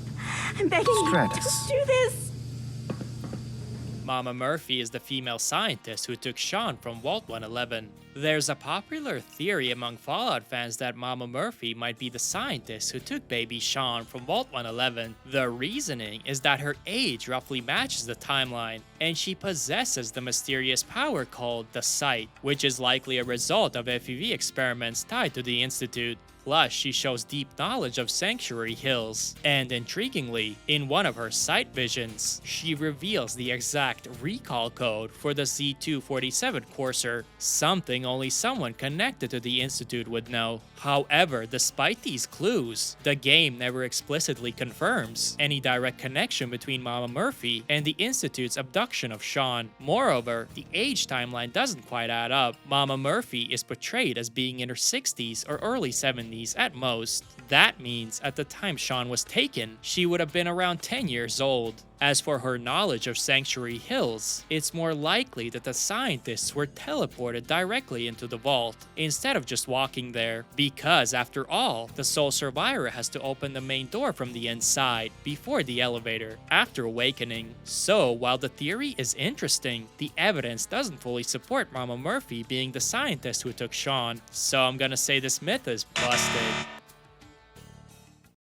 I'm begging Stratus. you. Don't do this. Mama Murphy is the female scientist who took Sean from Vault 111. There's a popular theory among Fallout fans that Mama Murphy might be the scientist who took baby Sean from Vault 111. The reasoning is that her age roughly matches the timeline, and she possesses the mysterious power called the Sight, which is likely a result of FEV experiments tied to the Institute. Plus, she shows deep knowledge of Sanctuary Hills, and intriguingly, in one of her sight visions, she reveals the exact recall code for the Z247 Courser, something only someone connected to the Institute would know. However, despite these clues, the game never explicitly confirms any direct connection between Mama Murphy and the Institute's abduction of Sean. Moreover, the age timeline doesn't quite add up. Mama Murphy is portrayed as being in her 60s or early 70s at most. That means at the time Sean was taken, she would have been around 10 years old. As for her knowledge of Sanctuary Hills, it's more likely that the scientists were teleported directly into the vault, instead of just walking there, because after all, the sole survivor has to open the main door from the inside before the elevator, after awakening. So, while the theory is interesting, the evidence doesn't fully support Mama Murphy being the scientist who took Sean, so I'm gonna say this myth is busted.